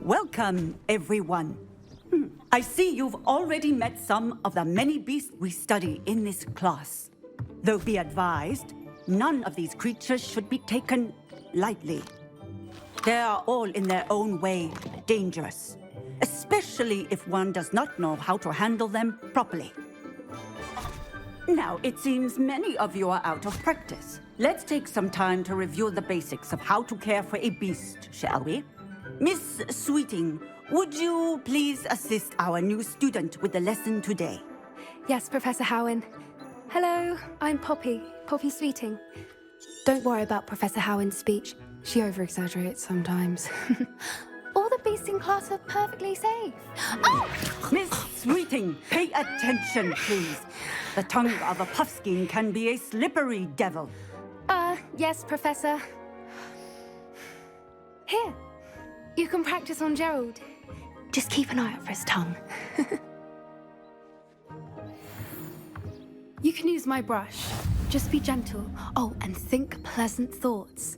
Welcome, everyone. I see you've already met some of the many beasts we study in this class. Though be advised, none of these creatures should be taken lightly. They are all in their own way dangerous, especially if one does not know how to handle them properly. Now, it seems many of you are out of practice. Let's take some time to review the basics of how to care for a beast, shall we? Miss Sweeting, would you please assist our new student with the lesson today? Yes, Professor Howen. Hello, I'm Poppy Sweeting. Don't worry about Professor Howen's speech. She over-exaggerates sometimes. All the beasts in class are perfectly safe. Oh! Miss Sweeting, pay attention, please. The tongue of a puffskein can be a slippery devil. Yes, Professor. Here, you can practice on Gerald. Just keep an eye out for his tongue. You can use my brush. Just be gentle. Oh, and think pleasant thoughts.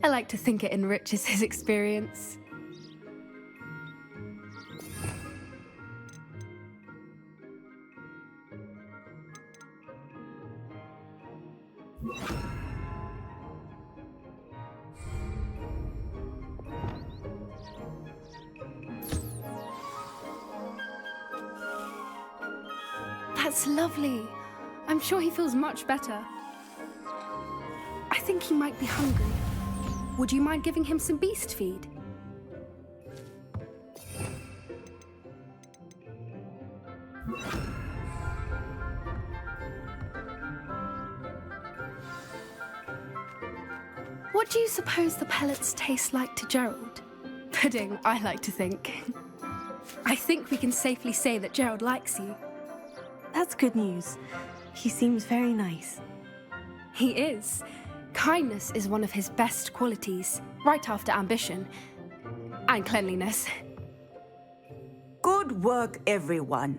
I like to think it enriches his experience. That's lovely. I'm sure he feels much better. I think he might be hungry. Would you mind giving him some beast feed? What do you suppose the pellets taste like to Gerald? Pudding, I like to think. I think we can safely say that Gerald likes you. That's good news. He seems very nice. He is. Kindness is one of his best qualities, right after ambition. And cleanliness. Good work, everyone.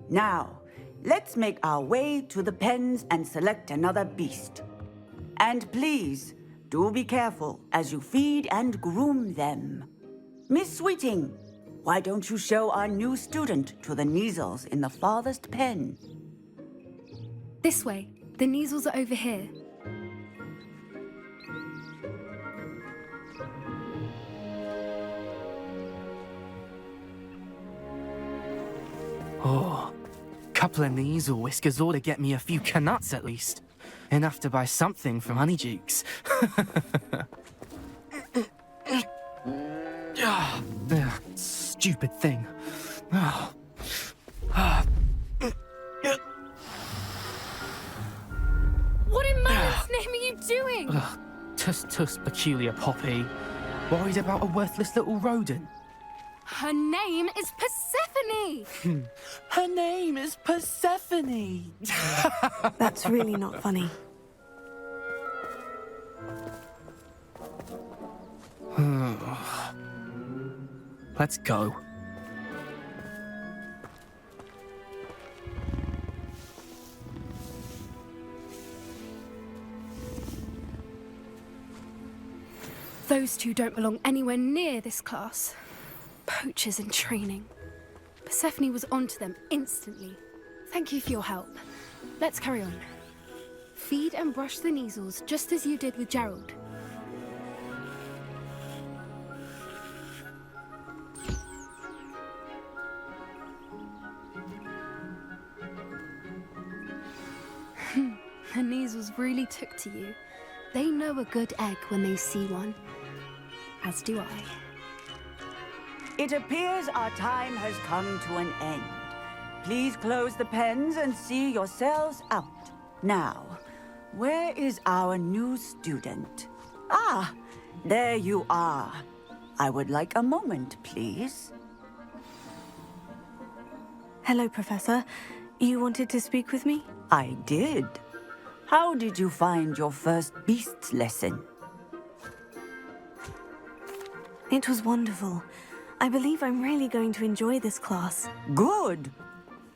Now, let's make our way to the pens and select another beast. And please, do be careful as you feed and groom them. Miss Sweeting, why don't you show our new student to the Neasels in the farthest pen? This way. The Neasels are over here. Oh, couple of Neasel whiskers ought to get me a few canuts at least. Enough to buy something from Honeydukes. Stupid thing. What in Mother's name are you doing? Tuss, peculiar Poppy. Worried about a worthless little rodent? Her name is Persephone! Her name is Persephone! That's really not funny. Let's go. Those two don't belong anywhere near this class. Poachers in training. Persephone was onto them instantly. Thank you for your help. Let's carry on. Feed and brush the Neasels just as you did with Gerald. The Neasels really took to you. They know a good egg when they see one. As do I. It appears our time has come to an end. Please close the pens and see yourselves out. Now, where is our new student? Ah, there you are. I would like a moment, please. Hello, Professor. You wanted to speak with me? I did. How did you find your first beasts lesson? It was wonderful. I believe I'm really going to enjoy this class. Good.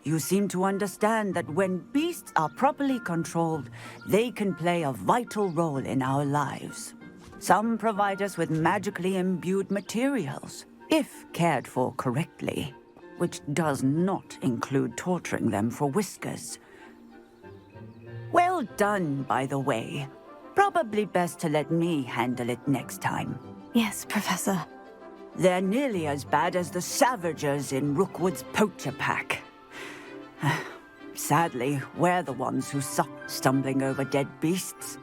You seem to understand that when beasts are properly controlled, they can play a vital role in our lives. Some provide us with magically imbued materials. if cared for correctly, which does not include torturing them for whiskers. Well done, by the way. Probably best to let me handle it next time. Yes, Professor. They're nearly as bad as the Savagers in Rookwood's poacher pack. Sadly, we're the ones who suck stumbling over dead beasts.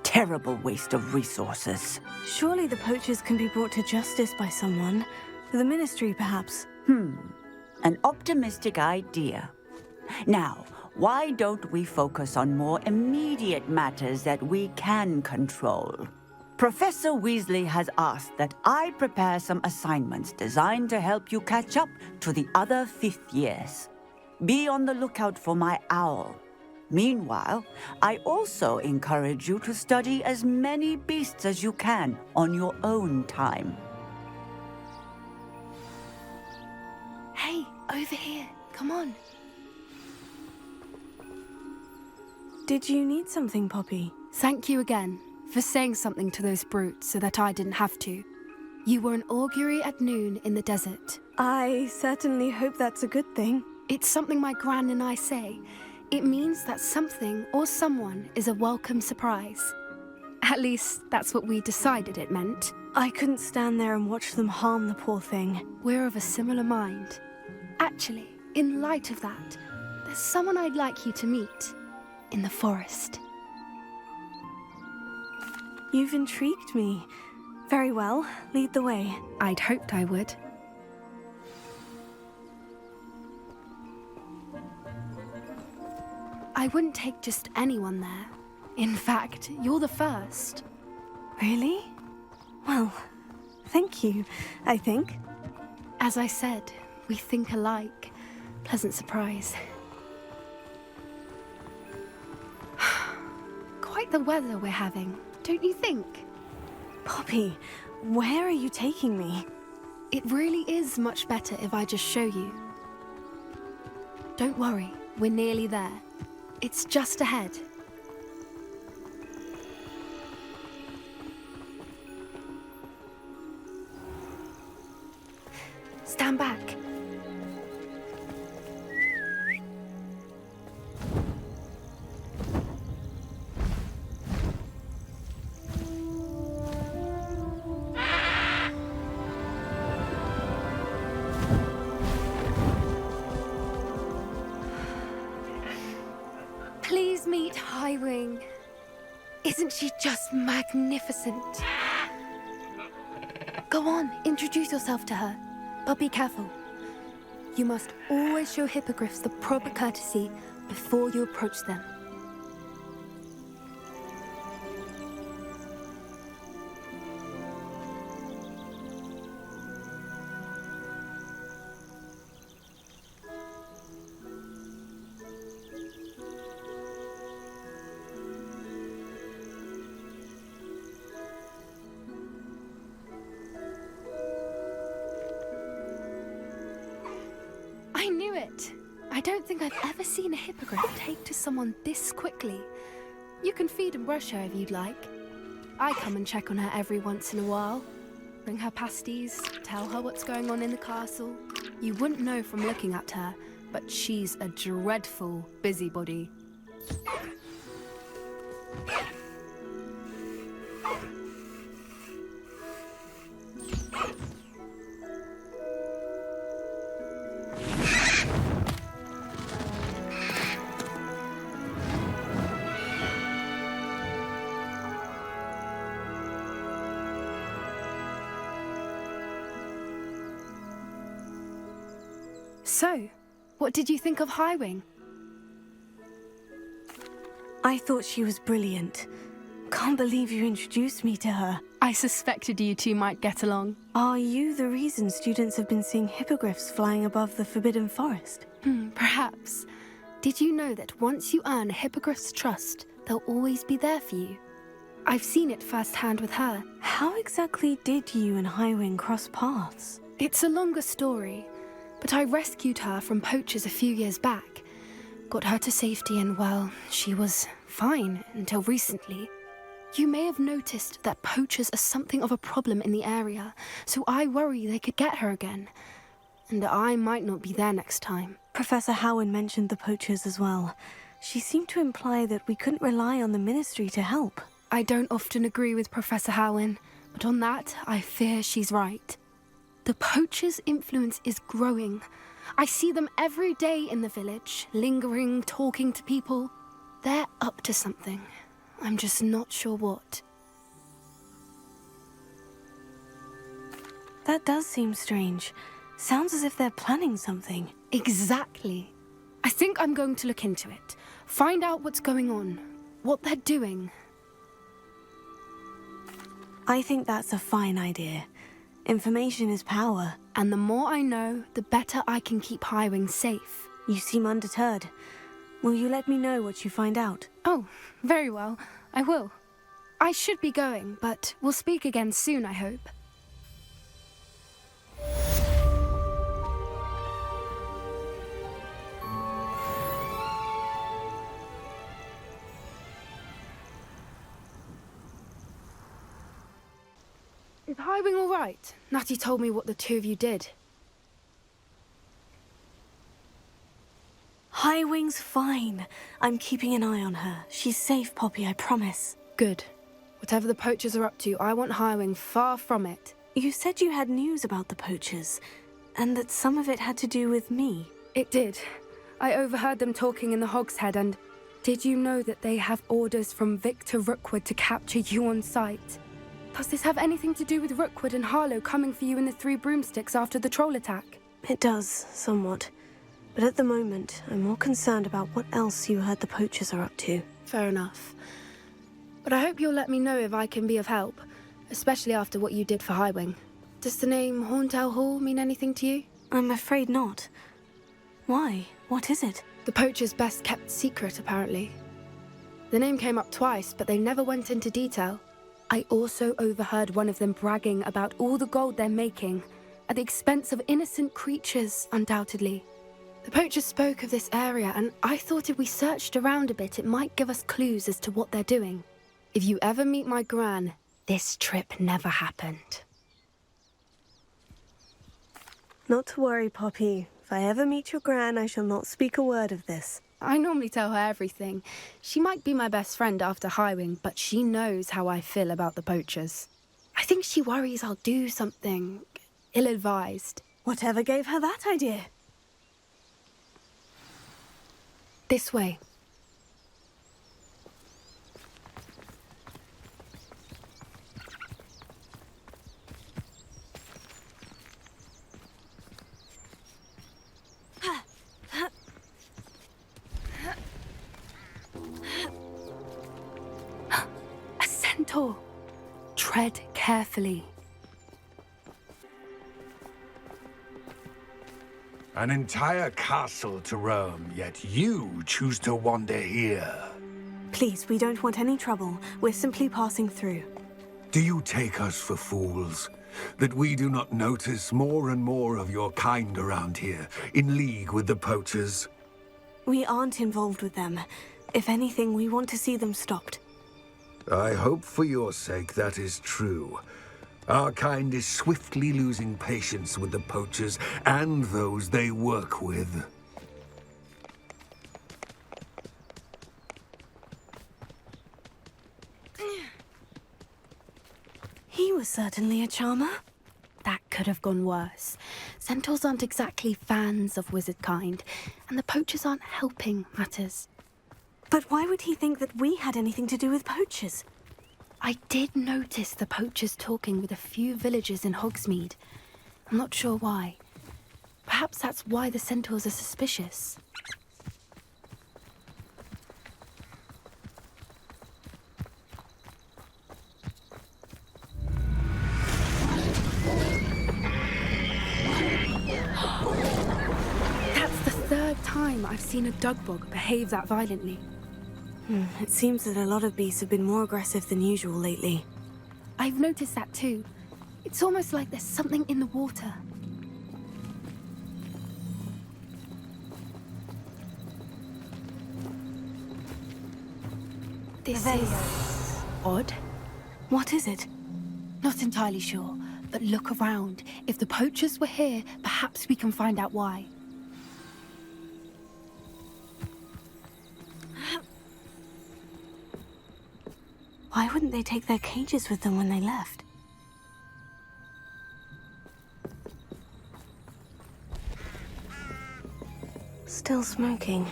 Terrible waste of resources. Surely the poachers can be brought to justice by someone. The Ministry, perhaps. An optimistic idea. Now, why don't we focus on more immediate matters that we can control? Professor Weasley has asked that I prepare some assignments designed to help you catch up to the other fifth years. Be on the lookout for my owl. Meanwhile, I also encourage you to study as many beasts as you can on your own time. Hey, over here. Come on. Did you need something, Poppy? Thank you again for saying something to those brutes so that I didn't have to. You were an augury at noon in the desert. I certainly hope that's a good thing. It's something my gran and I say. It means that something or someone is a welcome surprise. At least, that's what we decided it meant. I couldn't stand there and watch them harm the poor thing. We're of a similar mind. Actually, in light of that, there's someone I'd like you to meet in the forest. You've intrigued me. Very well, lead the way. I'd hoped I would. I wouldn't take just anyone there. In fact, you're the first. Really? Well, thank you, I think. As I said, we think alike. Pleasant surprise. Quite the weather we're having, don't you think? Poppy, where are you taking me? It really is much better if I just show you. Don't worry, we're nearly there. It's just ahead. Stand back. Please meet Highwing. Isn't she just magnificent? Go on, introduce yourself to her. But be careful. You must always show hippogriffs the proper courtesy before you approach them. I knew it! I don't think I've ever seen a hippogriff take to someone this quickly. You can feed and brush her if you'd like. I come and check on her every once in a while. Bring her pasties, tell her what's going on in the castle. You wouldn't know from looking at her, but she's a dreadful busybody. So, what did you think of Highwing? I thought she was brilliant. Can't believe you introduced me to her. I suspected you two might get along. Are you the reason students have been seeing hippogriffs flying above the Forbidden Forest? Perhaps. Did you know that once you earn a hippogriff's trust, they'll always be there for you? I've seen it firsthand with her. How exactly did you and Highwing cross paths? It's a longer story, but I rescued her from poachers a few years back. Got her to safety and, well, she was fine until recently. You may have noticed that poachers are something of a problem in the area, so I worry they could get her again. And I might not be there next time. Professor Howen mentioned the poachers as well. She seemed to imply that we couldn't rely on the Ministry to help. I don't often agree with Professor Howen, but on that, I fear she's right. The poachers' influence is growing. I see them every day in the village, lingering, talking to people. They're up to something. I'm just not sure what. That does seem strange. Sounds as if they're planning something. Exactly. I think I'm going to look into it. Find out what's going on, what they're doing. I think that's a fine idea. Information is power. And the more I know, the better I can keep Highwing safe. You seem undeterred. Will you let me know what you find out? Oh, very well. I will. I should be going, but we'll speak again soon, I hope. Is Highwing all right? Natty told me what the two of you did. Highwing's fine. I'm keeping an eye on her. She's safe, Poppy, I promise. Good. Whatever the poachers are up to, I want Highwing far from it. You said you had news about the poachers, and that some of it had to do with me. It did. I overheard them talking in the Hogshead, and did you know that they have orders from Victor Rookwood to capture you on sight? Does this have anything to do with Rookwood and Harlow coming for you in the Three Broomsticks after the troll attack? It does, somewhat. But at the moment, I'm more concerned about what else you heard the poachers are up to. Fair enough. But I hope you'll let me know if I can be of help, especially after what you did for Highwing. Does the name Horntail Hall mean anything to you? I'm afraid not. Why? What is it? The poachers' best kept secret, apparently. The name came up twice, but they never went into detail. I also overheard one of them bragging about all the gold they're making, at the expense of innocent creatures, undoubtedly. The poachers spoke of this area, and I thought if we searched around a bit, it might give us clues as to what they're doing. If you ever meet my gran, this trip never happened. Not to worry, Poppy. If I ever meet your gran, I shall not speak a word of this. I normally tell her everything. She might be my best friend after Highwing, but she knows how I feel about the poachers. I think she worries I'll do something ill-advised. Whatever gave her that idea? This way. A centaur. Tread carefully. An entire castle to roam, yet you choose to wander here. Please, we don't want any trouble. We're simply passing through. Do you take us for fools? That we do not notice more and more of your kind around here, in league with the poachers? We aren't involved with them. If anything, we want to see them stopped. I hope for your sake that is true. Our kind is swiftly losing patience with the poachers and those they work with. He was certainly a charmer. That could have gone worse. Centaurs aren't exactly fans of wizard kind, and the poachers aren't helping matters. But why would he think that we had anything to do with poachers? I did notice the poachers talking with a few villagers in Hogsmeade. I'm not sure why. Perhaps that's why the centaurs are suspicious. That's the third time I've seen a dugbog behave that violently. It seems that a lot of beasts have been more aggressive than usual lately. I've noticed that too. It's almost like there's something in the water. This is odd. What is it? Not entirely sure, but look around. If the poachers were here, perhaps we can find out why. Why wouldn't they take their cages with them when they left? Still smoking.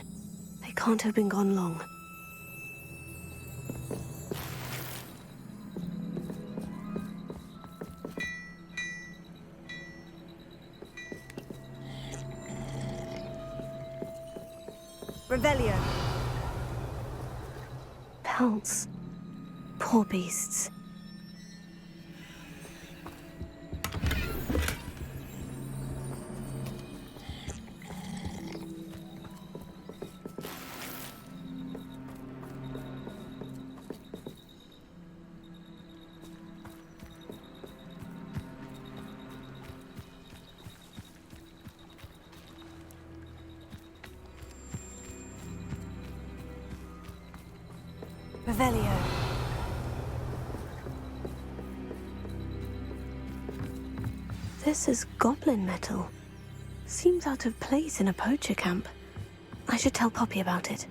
They can't have been gone long. Revelio. Pelts. Poor beasts. Revelio. This is goblin metal. Seems out of place in a poacher camp. I should tell Poppy about it.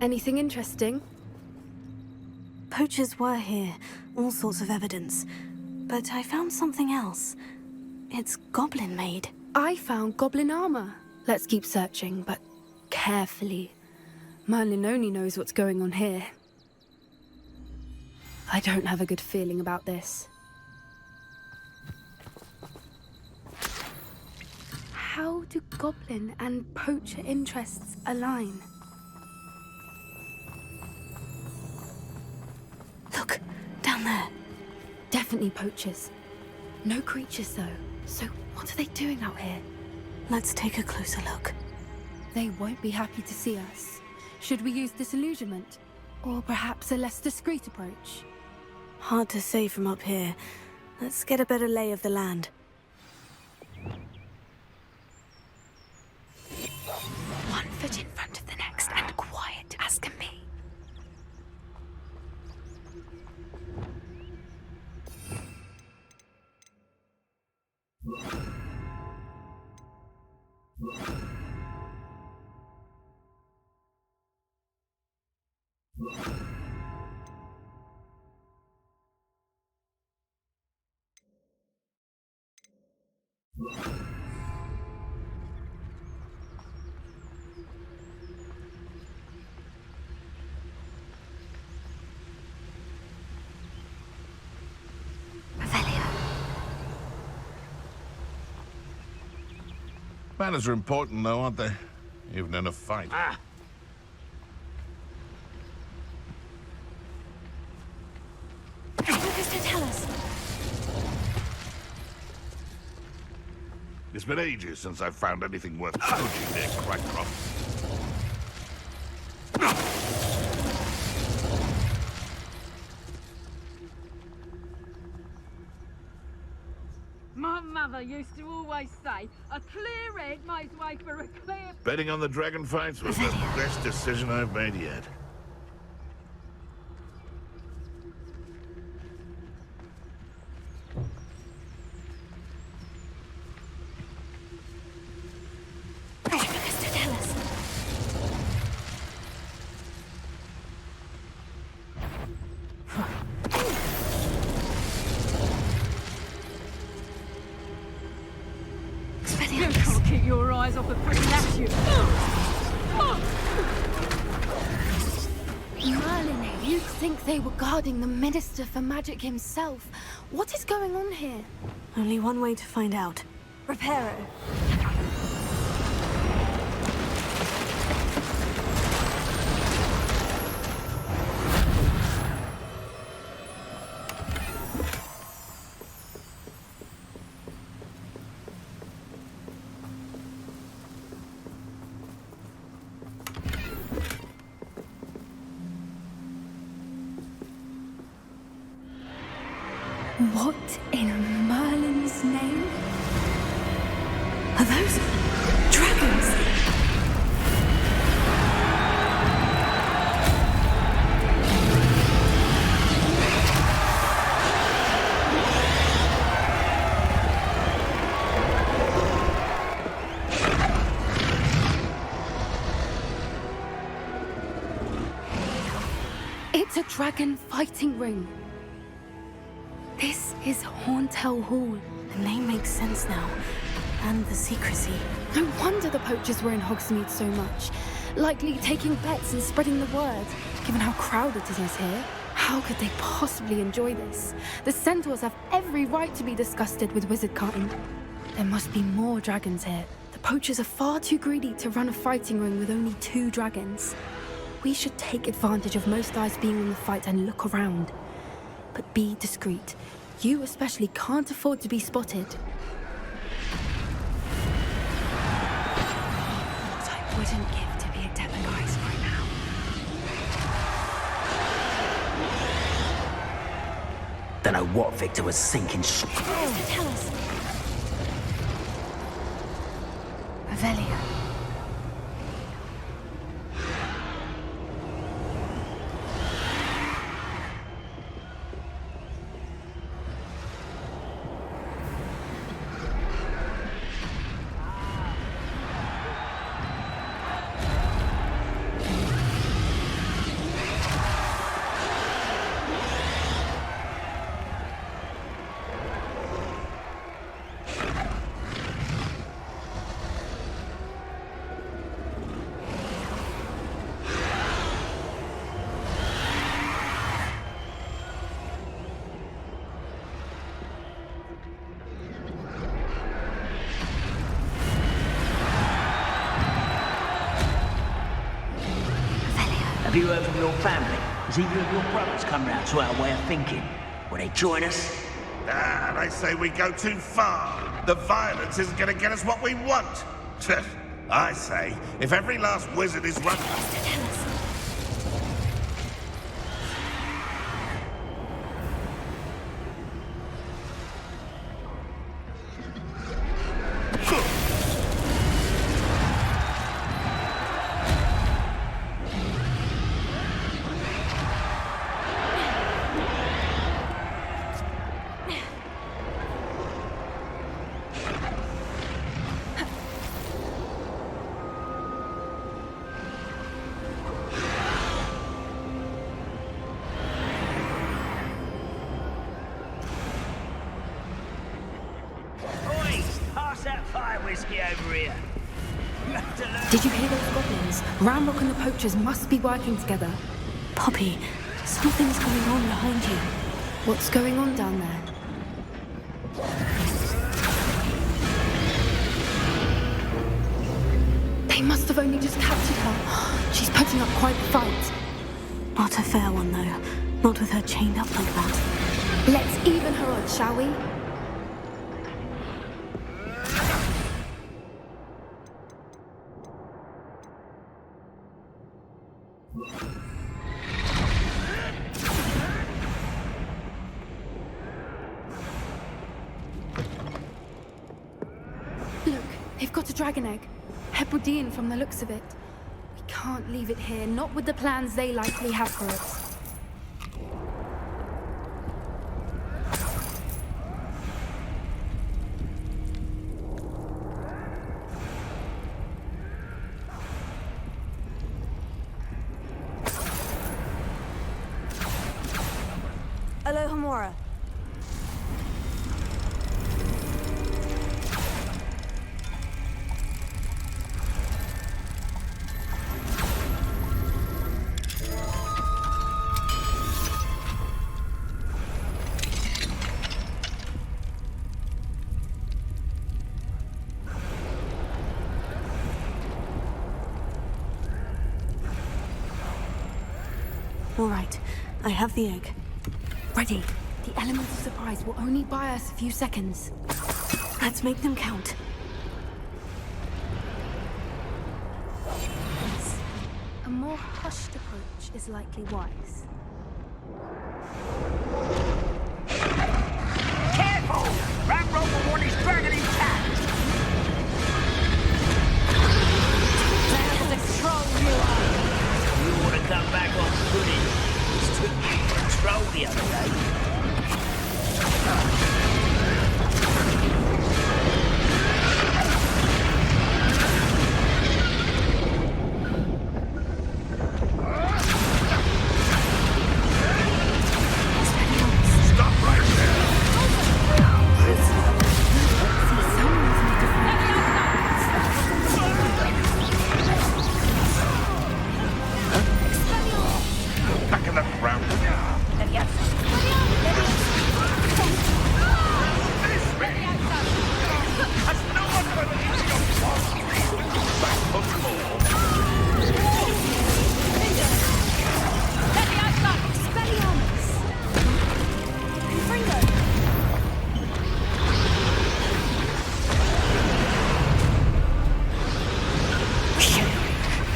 Anything interesting? Poachers were here, all sorts of evidence. But I found something else. It's goblin made. I found goblin armor. Let's keep searching, but carefully. Merlin only knows what's going on here. I don't have a good feeling about this. How do goblin and poacher interests align? Look, down there. Definitely poachers. No creatures though. So what are they doing out here? Let's take a closer look. They won't be happy to see us. Should we use disillusionment? Or perhaps a less discreet approach? Hard to say from up here. Let's get a better lay of the land. One foot in front of the next and quiet as can be. Manners are important, though, aren't they? Even in a fight. Lucas, to tell us. It's been ages since I've found anything worth poaching near Crackcroft. My mother used to always say, a clear head makes way for a clear... Betting on the dragon fights was the best decision I've made yet. Lucas, to tell us. You can't keep your eyes off a pretty lass, you... Merlin, you'd think they were guarding the Minister for Magic himself. What is going on here? Only one way to find out. Reparo. What in Merlin's name? Are those dragons? dragon fighting ring. This is Horntail Hall. The name makes sense now. And the secrecy. No wonder the poachers were in Hogsmeade so much. Likely taking bets and spreading the word, given how crowded it is here. How could they possibly enjoy this? The centaurs have every right to be disgusted with wizardkind. There must be more dragons here. The poachers are far too greedy to run a fighting ring with only 2 dragons. We should take advantage of most eyes being on the fight and look around. But be discreet. You especially can't afford to be spotted. What I wouldn't give to be a Demoguise right now. Don't know what Victor was thinking. Tell us. Avelia. Have you heard from your family? Has either of your brothers come round to our way of thinking? Will they join us? Ah, they say we go too far. The violence isn't going to get us what we want. I say, if every last wizard is run... Did you hear those goblins? Ramrock and the poachers must be working together. Poppy, something's going on behind you. What's going on down there? They must have only just captured her. She's putting up quite a fight. Not a fair one, though. Not with her chained up like that. Let's even her odds, shall we? Look, they've got a dragon egg. Hebridean from the looks of it. We can't leave it here, not with the plans they likely have for it. Alohomora. All right, I have the egg. Ready. The element of surprise will only buy us a few seconds. Let's make them count. A more hushed approach is likely wise. Careful! Ramrock will want his dragon intact! That's the troll you are! You want to come back on footage? It's too big for a troll the other day.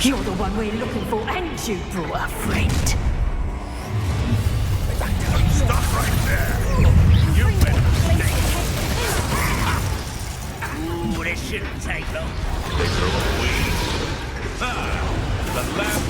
You're the one we're looking for, and you brought a friend. Stop right there! You better stay. Ooh, this shouldn't take long. These are all we. The lab.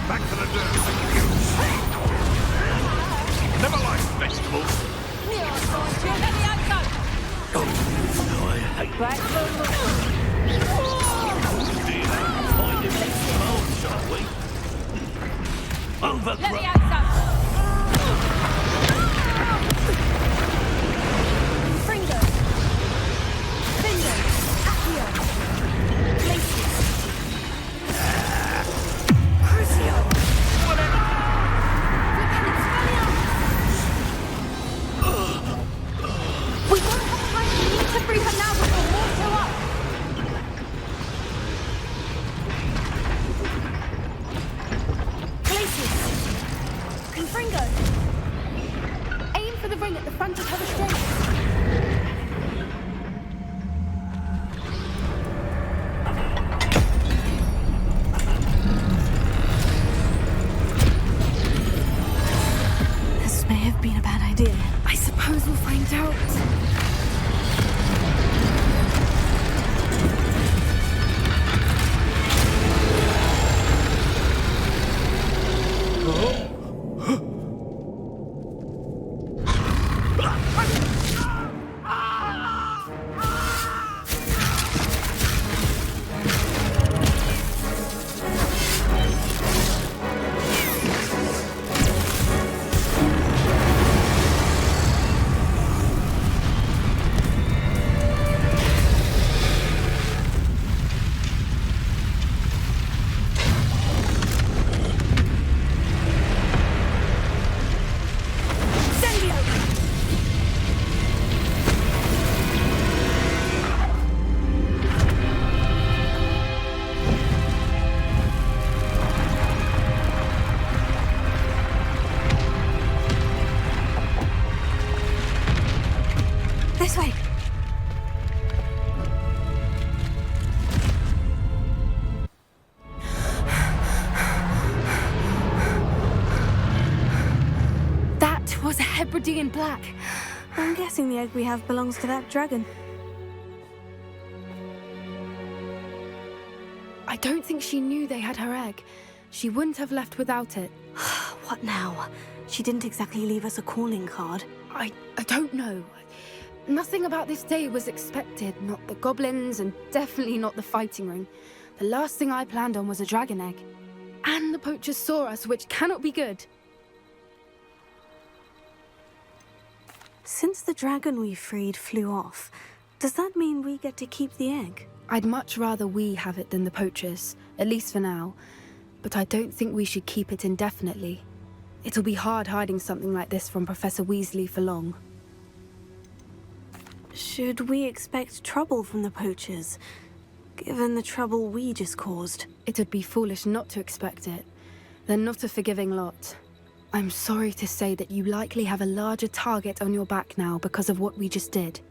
Back to the dirt. Never liked vegetables. Oh, I hate that. Find him in shall we? Overgrown. Fringo! Findo! Accio! Glacius! Crucio! We don't have time. We need to free her now before more show up. Glacius! Confringo! Aim for the ring at the front of her restraint. This may have been a bad idea. I suppose we'll find out. This way. That was a Hebridean black. I'm guessing the egg we have belongs to that dragon. I don't think she knew they had her egg. She wouldn't have left without it. What now? She didn't exactly leave us a calling card. I don't know. Nothing about this day was expected. Not the goblins, and definitely not the fighting ring. The last thing I planned on was a dragon egg. And the poachers saw us, which cannot be good. Since the dragon we freed flew off, does that mean we get to keep the egg? I'd much rather we have it than the poachers, at least for now. But I don't think we should keep it indefinitely. It'll be hard hiding something like this from Professor Weasley for long. Should we expect trouble from the poachers, given the trouble we just caused? It would be foolish not to expect it. They're not a forgiving lot. I'm sorry to say that you likely have a larger target on your back now because of what we just did.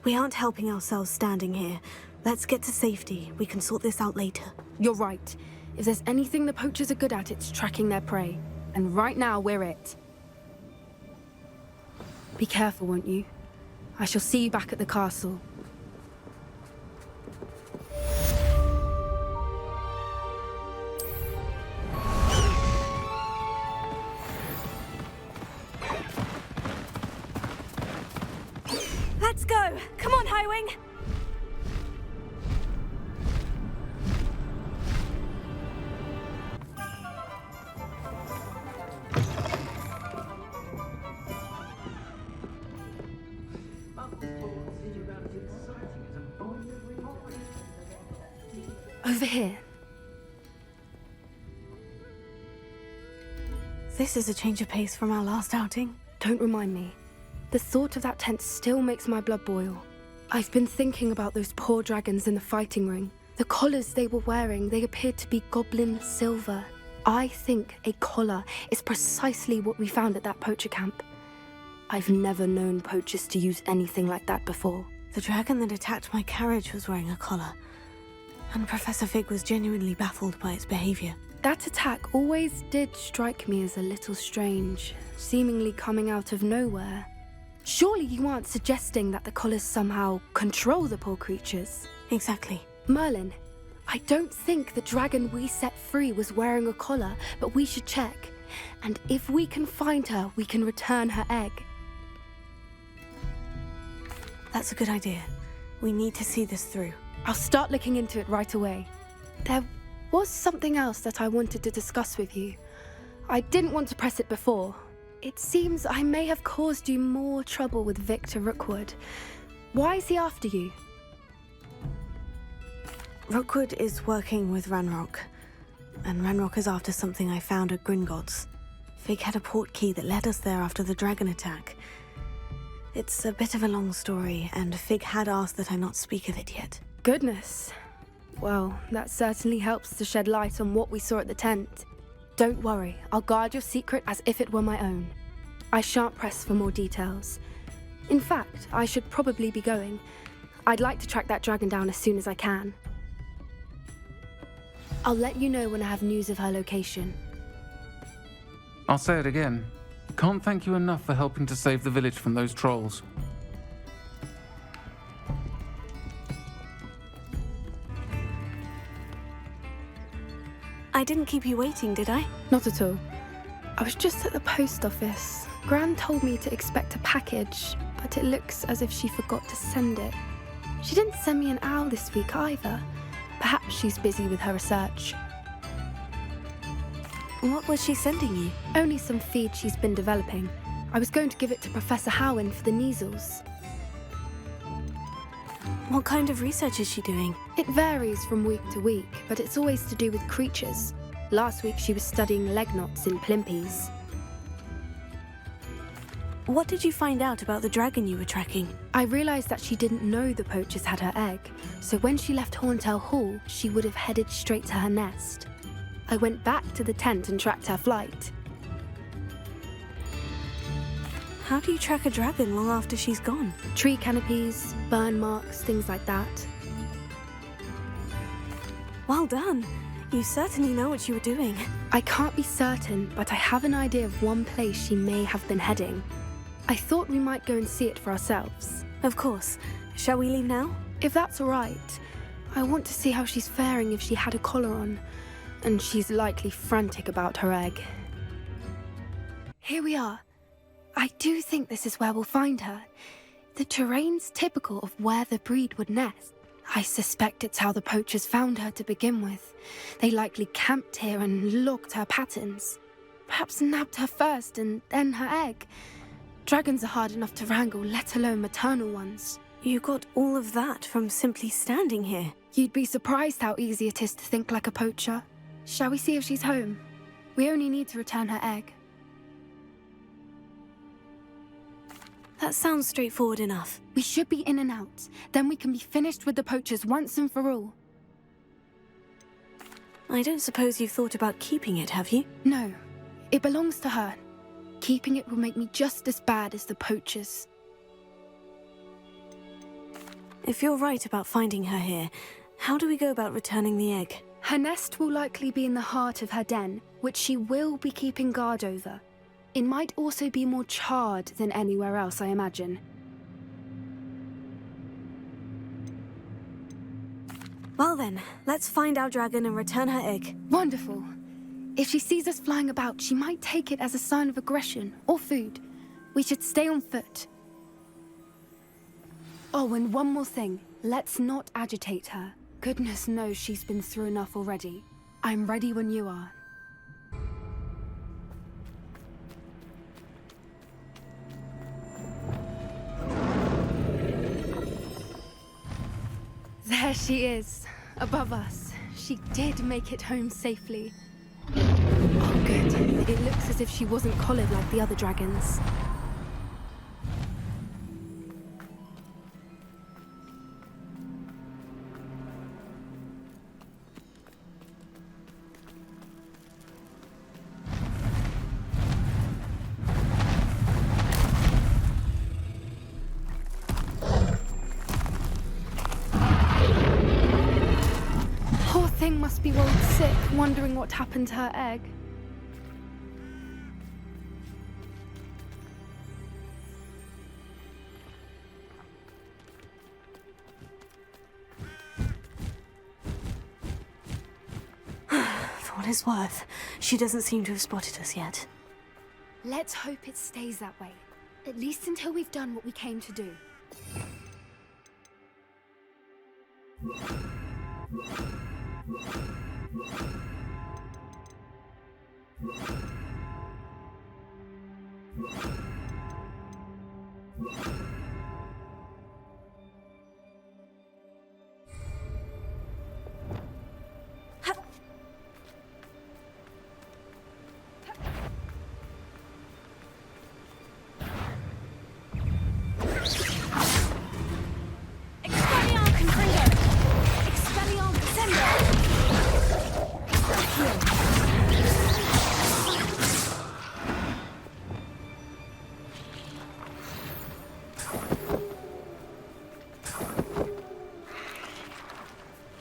We aren't helping ourselves standing here. Let's get to safety. We can sort this out later. You're right. If there's anything the poachers are good at, it's tracking their prey. And right now, we're it. Be careful, won't you? I shall see you back at the castle. Let's Over here. This is a change of pace from our last outing. Don't remind me. The thought of that tent still makes my blood boil. I've been thinking about those poor dragons in the fighting ring. The collars they were wearing, they appeared to be goblin silver. I think a collar is precisely what we found at that poacher camp. I've never known poachers to use anything like that before. The dragon that attacked my carriage was wearing a collar, and Professor Fig was genuinely baffled by its behavior. That attack always did strike me as a little strange, seemingly coming out of nowhere. Surely you aren't suggesting that the collars somehow control the poor creatures? Exactly. Merlin, I don't think the dragon we set free was wearing a collar, but we should check. And if we can find her, we can return her egg. That's a good idea. We need to see this through. I'll start looking into it right away. There was something else that I wanted to discuss with you. I didn't want to press it before. It seems I may have caused you more trouble with Victor Rookwood. Why is he after you? Rookwood is working with Ranrock, and Ranrock is after something I found at Gringotts. Fig had a portkey that led us there after the dragon attack. It's a bit of a long story, and Fig had asked that I not speak of it yet. Goodness. Well, that certainly helps to shed light on what we saw at the tent. Don't worry, I'll guard your secret as if it were my own. I shan't press for more details. In fact, I should probably be going. I'd like to track that dragon down as soon as I can. I'll let you know when I have news of her location. I'll say it again. Can't thank you enough for helping to save the village from those trolls. I didn't keep you waiting, did I? Not at all. I was just at the post office. Gran told me to expect a package, but it looks as if she forgot to send it. She didn't send me an owl this week either. Perhaps she's busy with her research. What was she sending you? Only some feed she's been developing. I was going to give it to Professor Howin for the measles. What kind of research is she doing? It varies from week to week, but it's always to do with creatures. Last week she was studying leg knots in plimpies. What did you find out about the dragon you were tracking? I realised that she didn't know the poachers had her egg, so when she left Horntail Hall, she would have headed straight to her nest. I went back to the tent and tracked her flight. How do you track a dragon long after she's gone? Tree canopies, burn marks, things like that. Well done. You certainly know what you were doing. I can't be certain, but I have an idea of one place she may have been heading. I thought we might go and see it for ourselves. Of course. Shall we leave now? If that's all right. I want to see how she's faring if she had a collar on. And she's likely frantic about her egg. Here we are. I do think this is where we'll find her. The terrain's typical of where the breed would nest. I suspect it's how the poachers found her to begin with. They likely camped here and logged her patterns. Perhaps nabbed her first and then her egg. Dragons are hard enough to wrangle, let alone maternal ones. You got all of that from simply standing here. You'd be surprised how easy it is to think like a poacher. Shall we see if she's home? We only need to return her egg. That sounds straightforward enough. We should be in and out. Then we can be finished with the poachers once and for all. I don't suppose you've thought about keeping it, have you? No. It belongs to her. Keeping it will make me just as bad as the poachers. If you're right about finding her here, how do we go about returning the egg? Her nest will likely be in the heart of her den, which she will be keeping guard over. It might also be more charred than anywhere else, I imagine. Well then, let's find our dragon and return her egg. Wonderful. If she sees us flying about, she might take it as a sign of aggression or food. We should stay on foot. Oh, and one more thing. Let's not agitate her. Goodness knows she's been through enough already. I'm ready when you are. There she is, above us. she did make it home safely. Oh, good. It looks as if she wasn't collared like the other dragons. Poor thing must be worried sick, wondering what happened to her egg. For what it's worth, she doesn't seem to have spotted us yet. Let's hope it stays that way. At least until we've done what we came to do.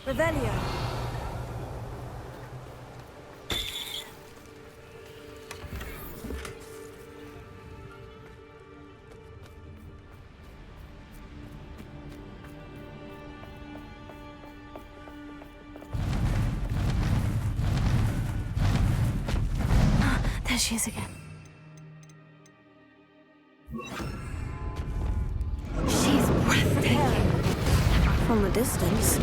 Revelio. There she is again. She's breathtaking. From a distance.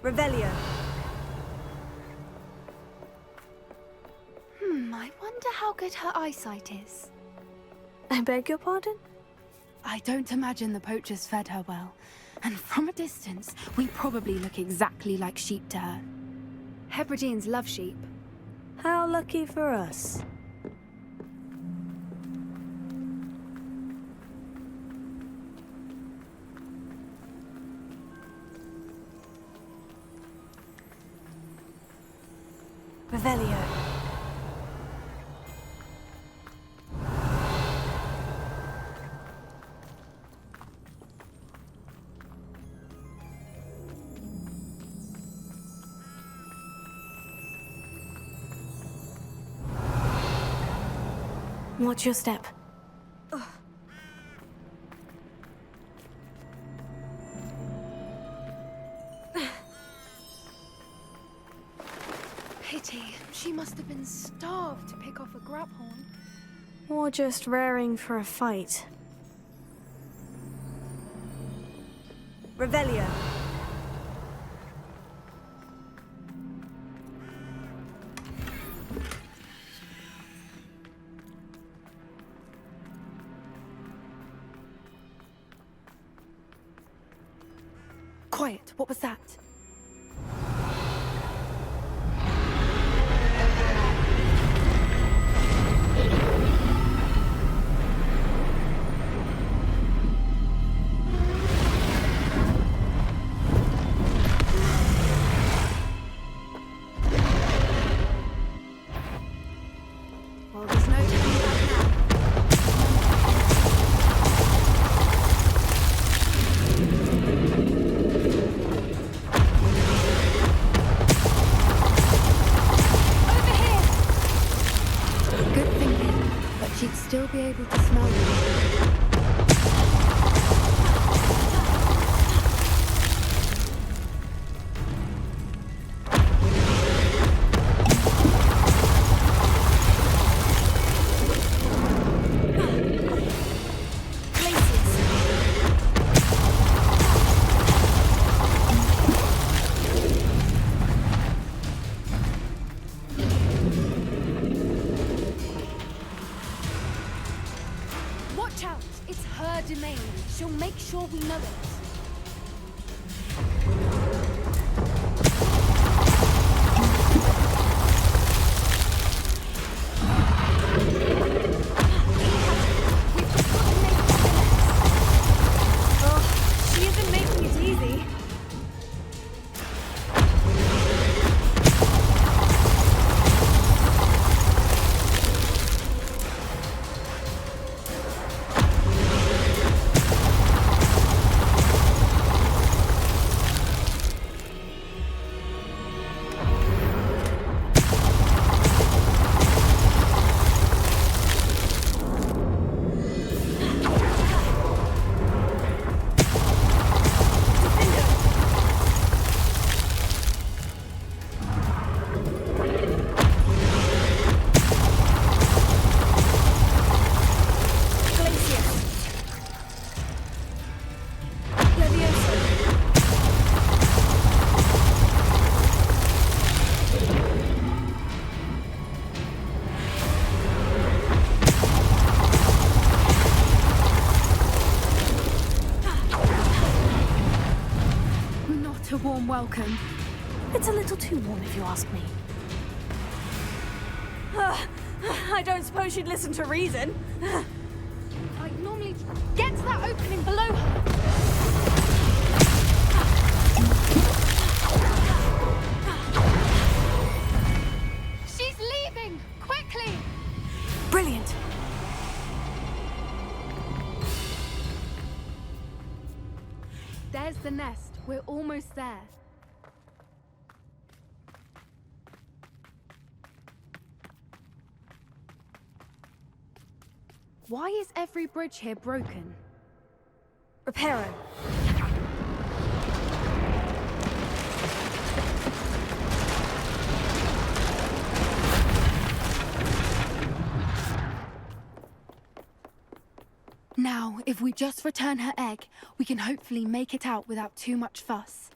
Revelio. I wonder how good her eyesight is. I beg your pardon? I don't imagine the poachers fed her well. And from a distance, we probably look exactly like sheep to her. Hebrideans love sheep. How lucky for us. Revelio. Watch your step. Pity. She must have been starved to pick off a graphorn. Or just raring for a fight. Revelio. Quiet. What was that? Well, there's no turning back now. Over here! Good thinking, but she'd still be able to smell you. domain. She'll make sure we know it. She isn't making it easy. A warm welcome. It's a little too warm if you ask me. I don't suppose she'd listen to reason. I'd normally get to that opening below her. She's leaving! Quickly! Brilliant. There's the nest. We're almost there. Why is every bridge here broken? Reparo. Now, if we just return her egg, we can hopefully make it out without too much fuss.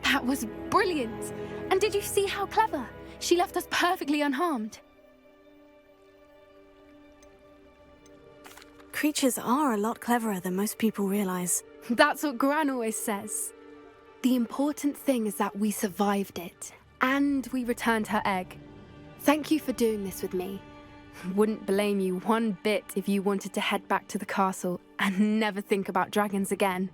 That was brilliant! And did you see how clever? She left us perfectly unharmed. Creatures are a lot cleverer than most people realize. That's what Gran always says. The important thing is that we survived it, and we returned her egg. Thank you for doing this with me. Wouldn't blame you one bit if you wanted to head back to the castle and never think about dragons again.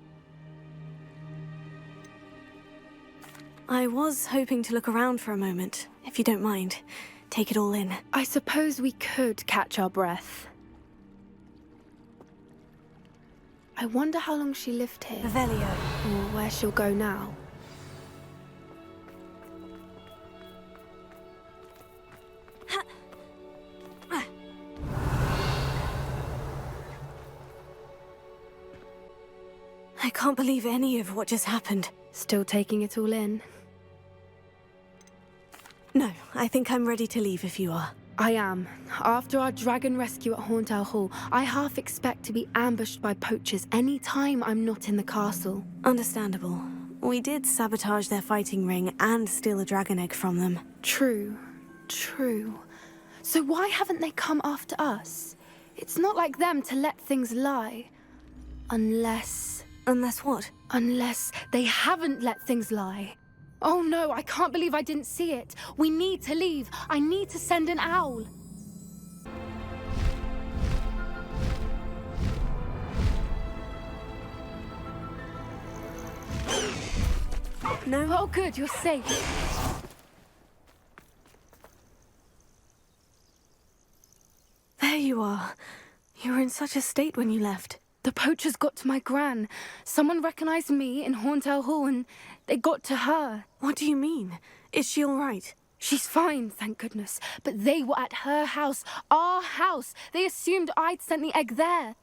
I was hoping to look around for a moment, if you don't mind. Take it all in. I suppose we could catch our breath. I wonder how long she lived here. Revelio. Or where she'll go now. I can't believe any of what just happened. Still taking it all in? No, I think I'm ready to leave if you are. I am. After our dragon rescue at Hauntow Hall, I half expect to be ambushed by poachers any time I'm not in the castle. Understandable. We did sabotage their fighting ring and steal a dragon egg from them. True. So why haven't they come after us? It's not like them to let things lie. Unless what? Unless they haven't let things lie. Oh no, I can't believe I didn't see it. We need to leave. I need to send an owl. No? Oh, good, you're safe. There you are. You were in such a state when you left. The poachers got to my gran. Someone recognized me in Horntail Hall and they got to her. What do you mean? Is she all right? She's fine, thank goodness. But they were at her house, our house. They assumed I'd sent the egg there.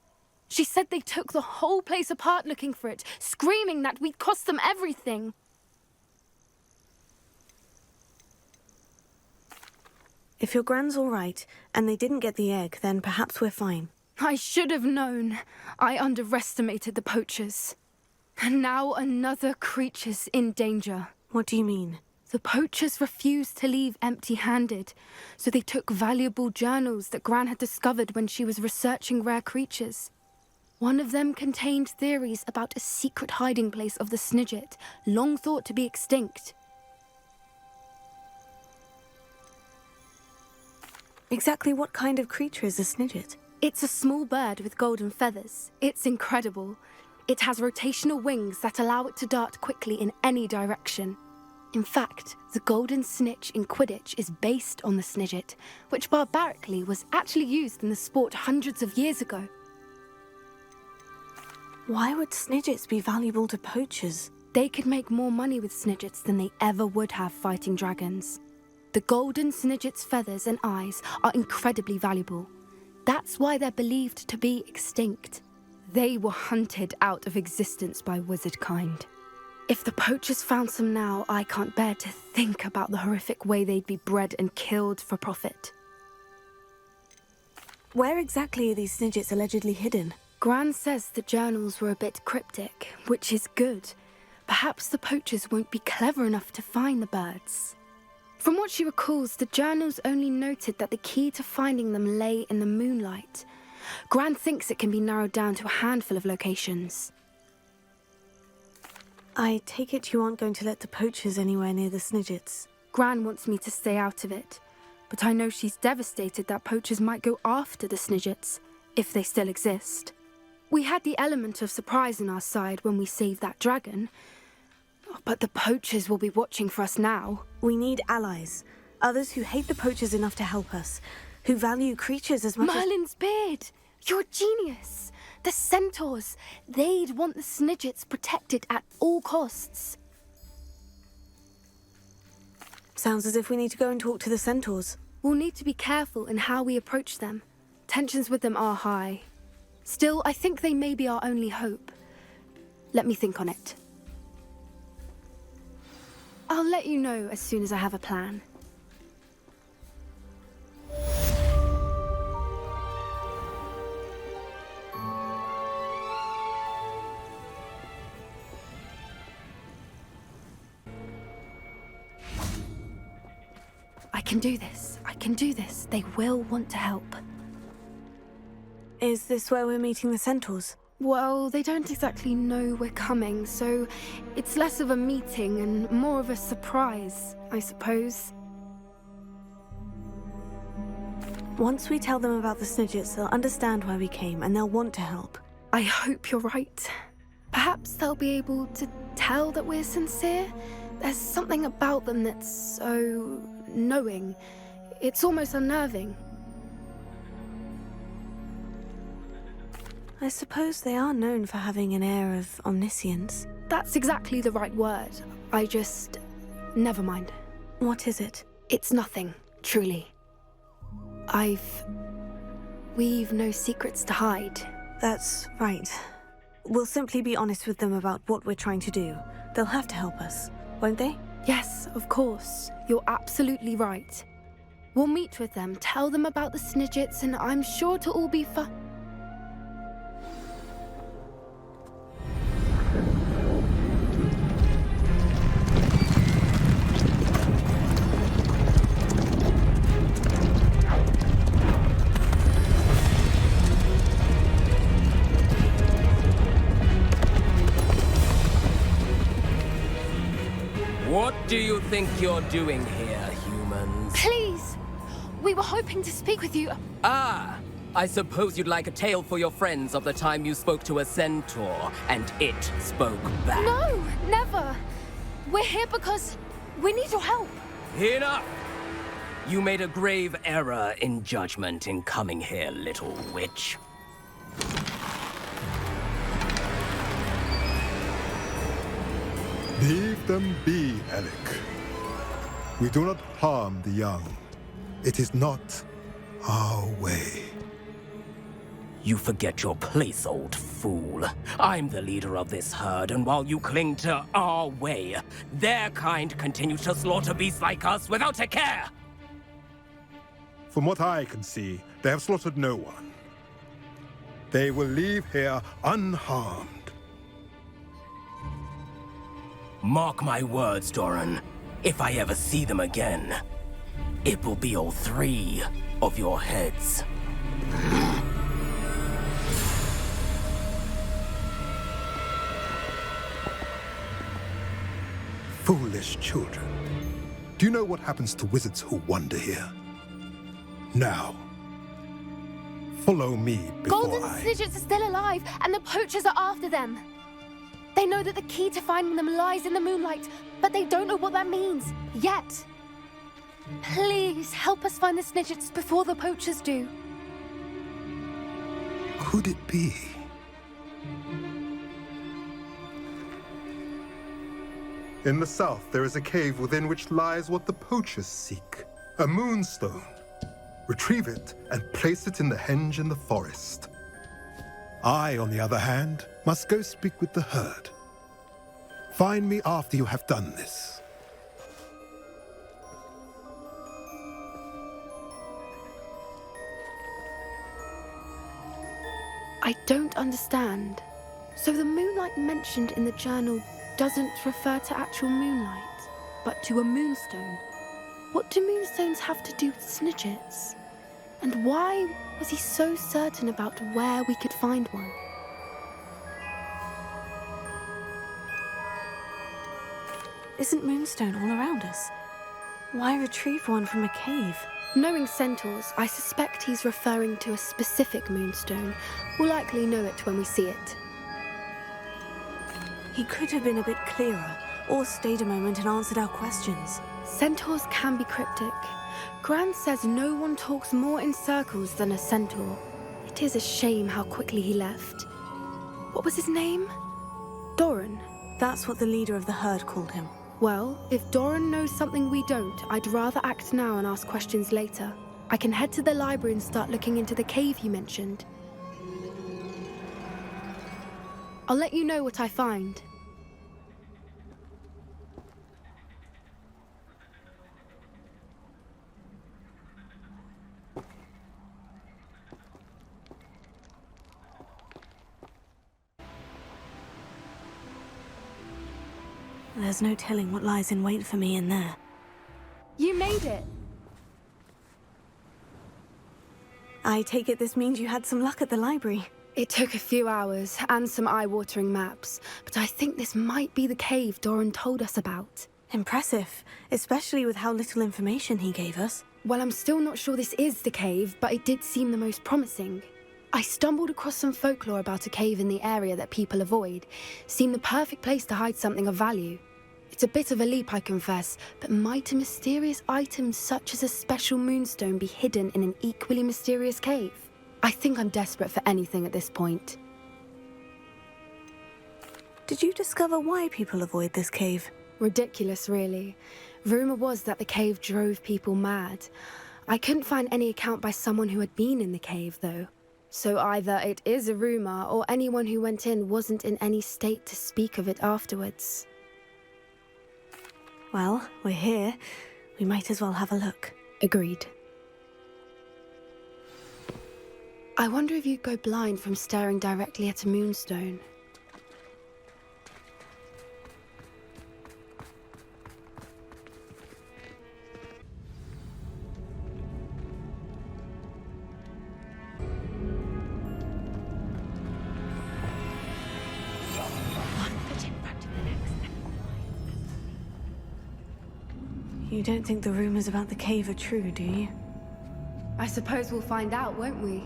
She said they took the whole place apart looking for it, screaming that we'd cost them everything. If your gran's all right, and they didn't get the egg, then perhaps we're fine. I should have known. I underestimated the poachers. And now another creature's in danger. What do you mean? The poachers refused to leave empty-handed, so they took valuable journals that Gran had discovered when she was researching rare creatures. One of them contained theories about a secret hiding place of the Snidget, long thought to be extinct. Exactly what kind of creature is a Snidget? It's a small bird with golden feathers. It's incredible. It has rotational wings that allow it to dart quickly in any direction. In fact, the golden snitch in Quidditch is based on the Snidget, which barbarically was actually used in the sport hundreds of years ago. Why would Snidgets be valuable to poachers? They could make more money with Snidgets than they ever would have fighting dragons. The golden Snidget's feathers and eyes are incredibly valuable. That's why they're believed to be extinct. They were hunted out of existence by wizard kind. If the poachers found some now, I can't bear to think about the horrific way they'd be bred and killed for profit. Where exactly are these Snidgets allegedly hidden? Gran says the journals were a bit cryptic, which is good. Perhaps the poachers won't be clever enough to find the birds. From what she recalls, the journals only noted that the key to finding them lay in the moonlight. Gran thinks it can be narrowed down to a handful of locations. I take it you aren't going to let the poachers anywhere near the Snidgets. Gran wants me to stay out of it, but I know she's devastated that poachers might go after the Snidgets, if they still exist. We had the element of surprise on our side when we saved that dragon, but the poachers will be watching for us now. We need allies. Others who hate the poachers enough to help us. Who value creatures as much Merlin's beard! You're a genius! The centaurs! They'd want the Snidgets protected at all costs. Sounds as if we need to go and talk to the centaurs. We'll need to be careful in how we approach them. Tensions with them are high. Still, I think they may be our only hope. Let me think on it. I'll let you know as soon as I have a plan. I can do this. I can do this. They will want to help. Is this where we're meeting the centaurs? Well, they don't exactly know we're coming, so it's less of a meeting and more of a surprise, I suppose. Once we tell them about the Snidgets, they'll understand why we came and they'll want to help. I hope you're right. Perhaps they'll be able to tell that we're sincere. There's something about them that's so knowing. It's almost unnerving. I suppose they are known for having an air of omniscience. That's exactly the right word. I just... never mind. What is it? It's nothing, truly. We've no secrets to hide. That's right. We'll simply be honest with them about what we're trying to do. They'll have to help us, won't they? Yes, of course. You're absolutely right. We'll meet with them, tell them about the Snidgets, and I'm sure to all be fun. What do you think you're doing here, humans? Please! We were hoping to speak with you. Ah! I suppose you'd like a tale for your friends of the time you spoke to a centaur, and it spoke back. No, never! We're here because we need your help. Enough! You made a grave error in judgment in coming here, little witch. Leave them be, Alec. We do not harm the young. It is not our way. You forget your place, old fool. I'm the leader of this herd, and while you cling to our way, their kind continue to slaughter beasts like us without a care! From what I can see, they have slaughtered no one. They will leave here unharmed. Mark my words, Doran. If I ever see them again, it will be all 3 of your heads. Foolish children. Do you know what happens to wizards who wander here? Now, follow me before Golden Snidgets are still alive, and the poachers are after them. They know that the key to finding them lies in the moonlight, but they don't know what that means, yet. Please, help us find the Snidgets before the poachers do. Could it be? In the south, there is a cave within which lies what the poachers seek. A moonstone. Retrieve it and place it in the henge in the forest. I, on the other hand, must go speak with the herd. Find me after you have done this. I don't understand. So the moonlight mentioned in the journal doesn't refer to actual moonlight, but to a moonstone. What do moonstones have to do with Snidgets? And why was he so certain about where we could find one? Isn't moonstone all around us? Why retrieve one from a cave? Knowing centaurs, I suspect he's referring to a specific moonstone. We'll likely know it when we see it. He could have been a bit clearer, or stayed a moment and answered our questions. Centaurs can be cryptic. Gran says no one talks more in circles than a centaur. It is a shame how quickly he left. What was his name? Doran. That's what the leader of the herd called him. Well, if Doran knows something we don't, I'd rather act now and ask questions later. I can head to the library and start looking into the cave you mentioned. I'll let you know what I find. There's no telling what lies in wait for me in there. You made it! I take it this means you had some luck at the library. It took a few hours and some eye-watering maps, but I think this might be the cave Doran told us about. Impressive, especially with how little information he gave us. Well, I'm still not sure this is the cave, but it did seem the most promising. I stumbled across some folklore about a cave in the area that people avoid. Seemed the perfect place to hide something of value. It's a bit of a leap, I confess, but might a mysterious item such as a special moonstone be hidden in an equally mysterious cave? I think I'm desperate for anything at this point. Did you discover why people avoid this cave? Ridiculous, really. Rumor was that the cave drove people mad. I couldn't find any account by someone who had been in the cave, though. So either it is a rumor, or anyone who went in wasn't in any state to speak of it afterwards. Well, we're here. We might as well have a look. Agreed. I wonder if you'd go blind from staring directly at a moonstone. You don't think the rumors about the cave are true, do you? I suppose we'll find out, won't we?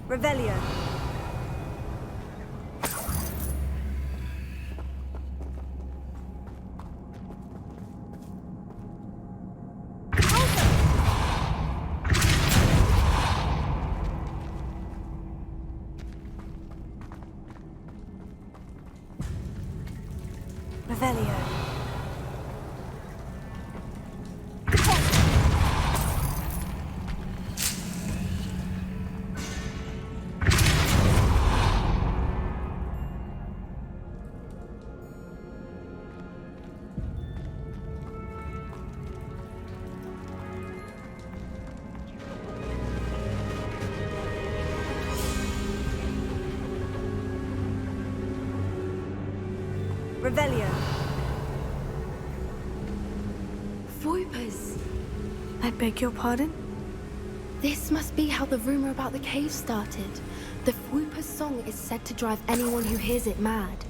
Revelio. Revelio. Revelio. Voipers. I beg your pardon? This must be how the rumor about the cave started. The Voipers' song is said to drive anyone who hears it mad.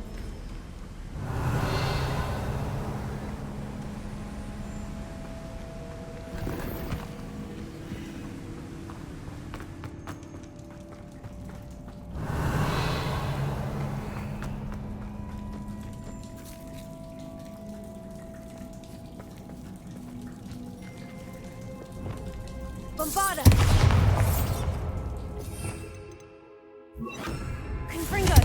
Bombarda! Confringo!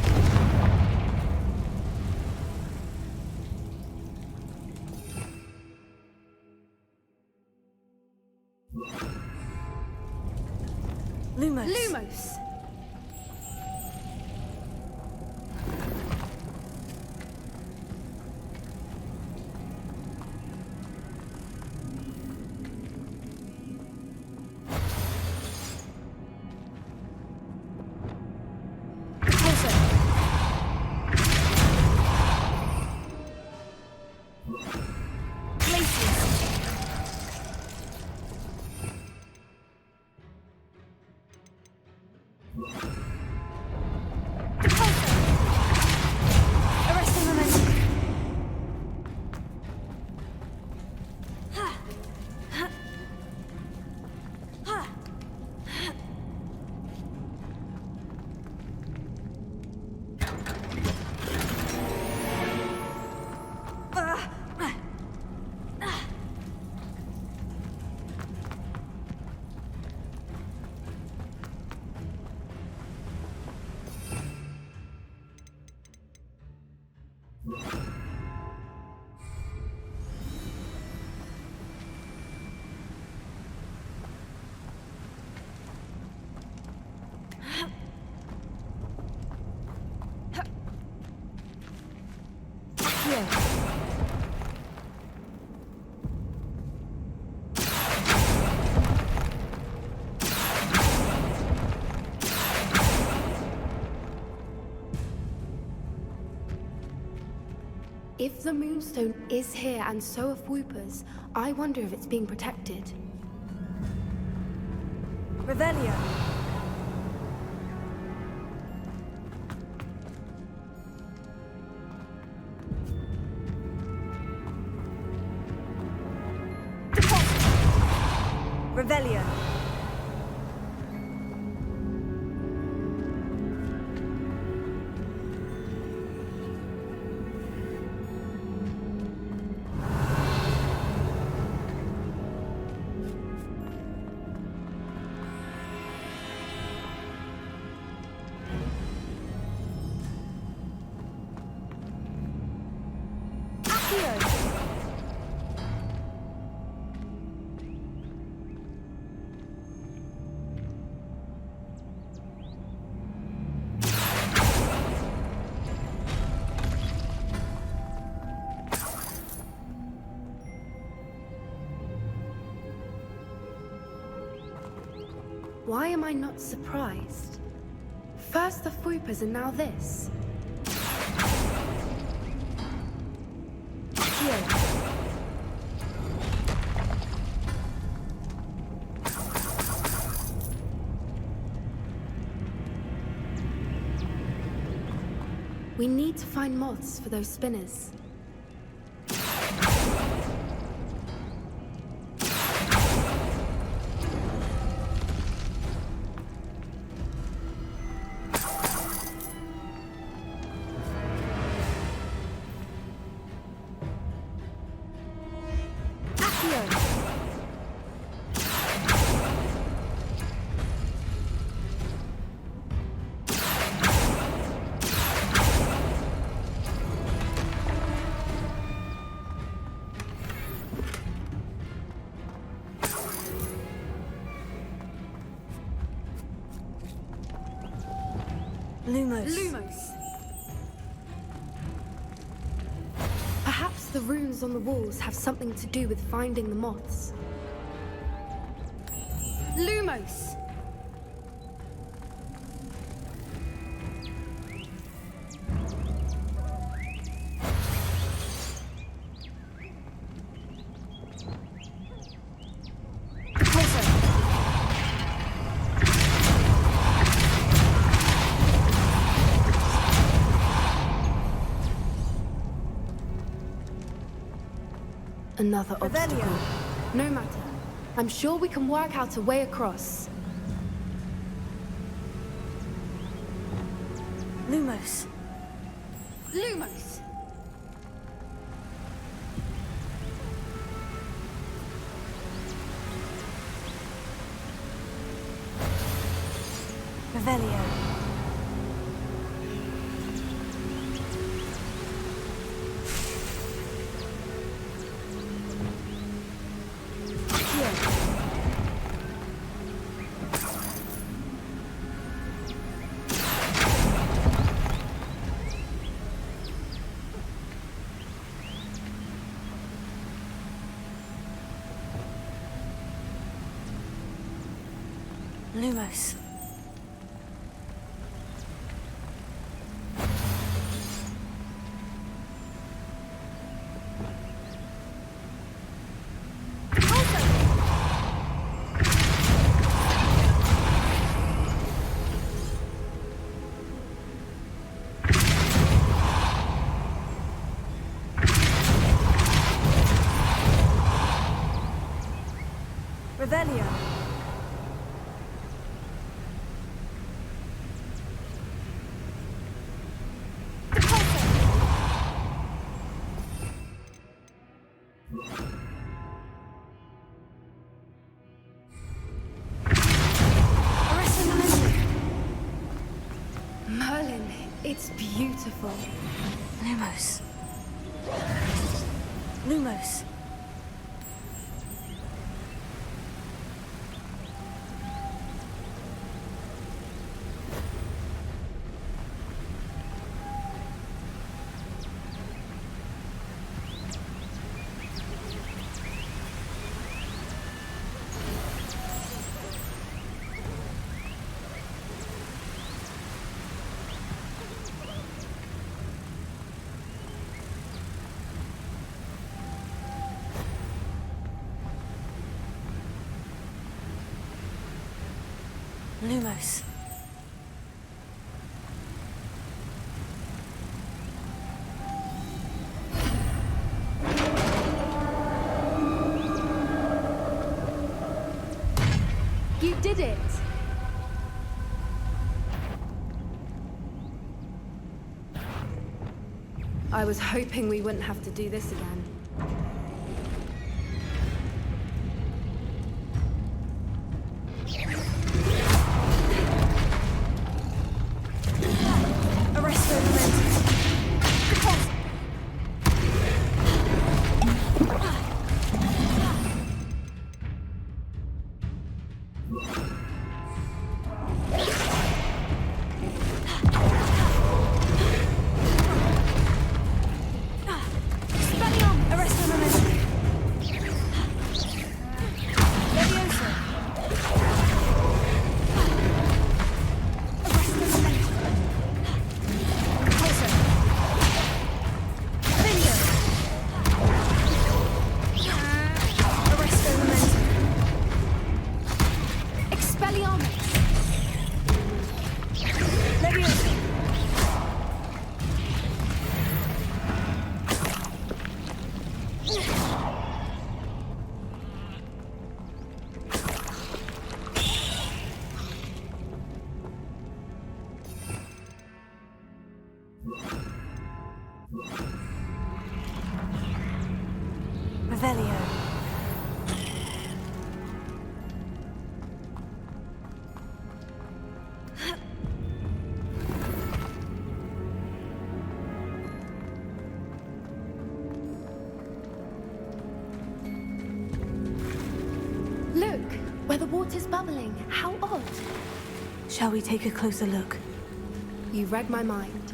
Lumos. Lumos! If the Moonstone is here and so are Voipers, I wonder if it's being protected. Revelio. Revelio. Why am I not surprised? First the Voipers and now this. We need to find moths for those spinners. Lumos. Lumos. Perhaps the runes on the walls have something to do with finding the moths. Lumos. Another obstacle. No matter. I'm sure we can work out a way across. Lumos. Lumos! Revelio. Lumos. Revelio. Merlin, it's beautiful. Lumos. Lumos. Lumos. You did it! I was hoping we wouldn't have to do this again. Revelio. Look, where the water's bubbling. How odd. Shall we take a closer look? You read my mind.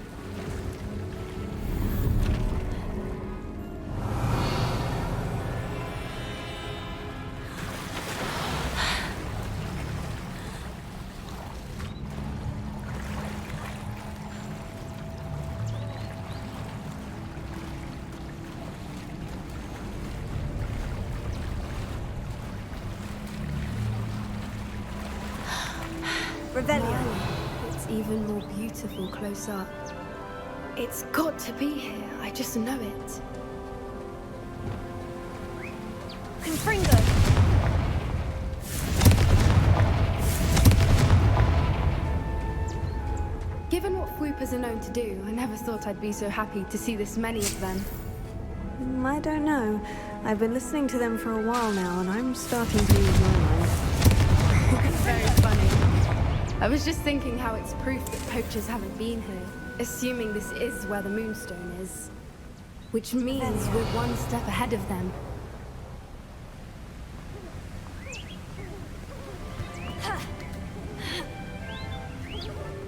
It's even more beautiful close up. It's got to be here, I just know it. Confringo! Given what Fwoopers are known to do, I never thought I'd be so happy to see this many of them. I don't know. I've been listening to them for a while now, and I'm starting to lose my mind. Very funny. I was just thinking how it's proof that poachers haven't been here, assuming this is where the Moonstone is. Which means we're one step ahead of them.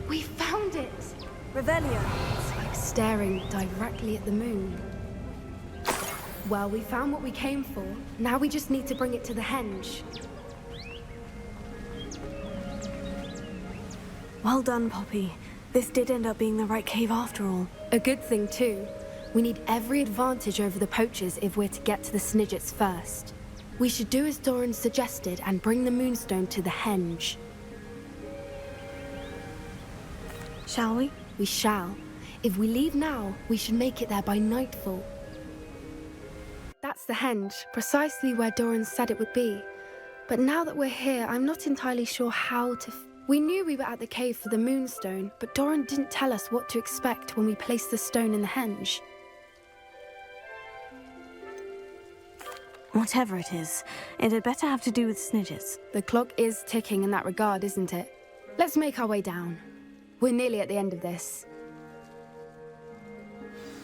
We found it! Revelio. It's like staring directly at the moon. Well, we found what we came for. Now we just need to bring it to the henge. Well done, Poppy. This did end up being the right cave after all. A good thing, too. We need every advantage over the poachers if we're to get to the Snidgets first. We should do as Doran suggested and bring the Moonstone to the henge. Shall we? We shall. If we leave now, we should make it there by nightfall. That's the henge, precisely where Doran said it would be. But now that we're here, I'm not entirely sure how to... We knew we were at the cave for the Moonstone, but Doran didn't tell us what to expect when we placed the stone in the henge. Whatever it is, it had better have to do with Snidgets. The clock is ticking in that regard, isn't it? Let's make our way down. We're nearly at the end of this.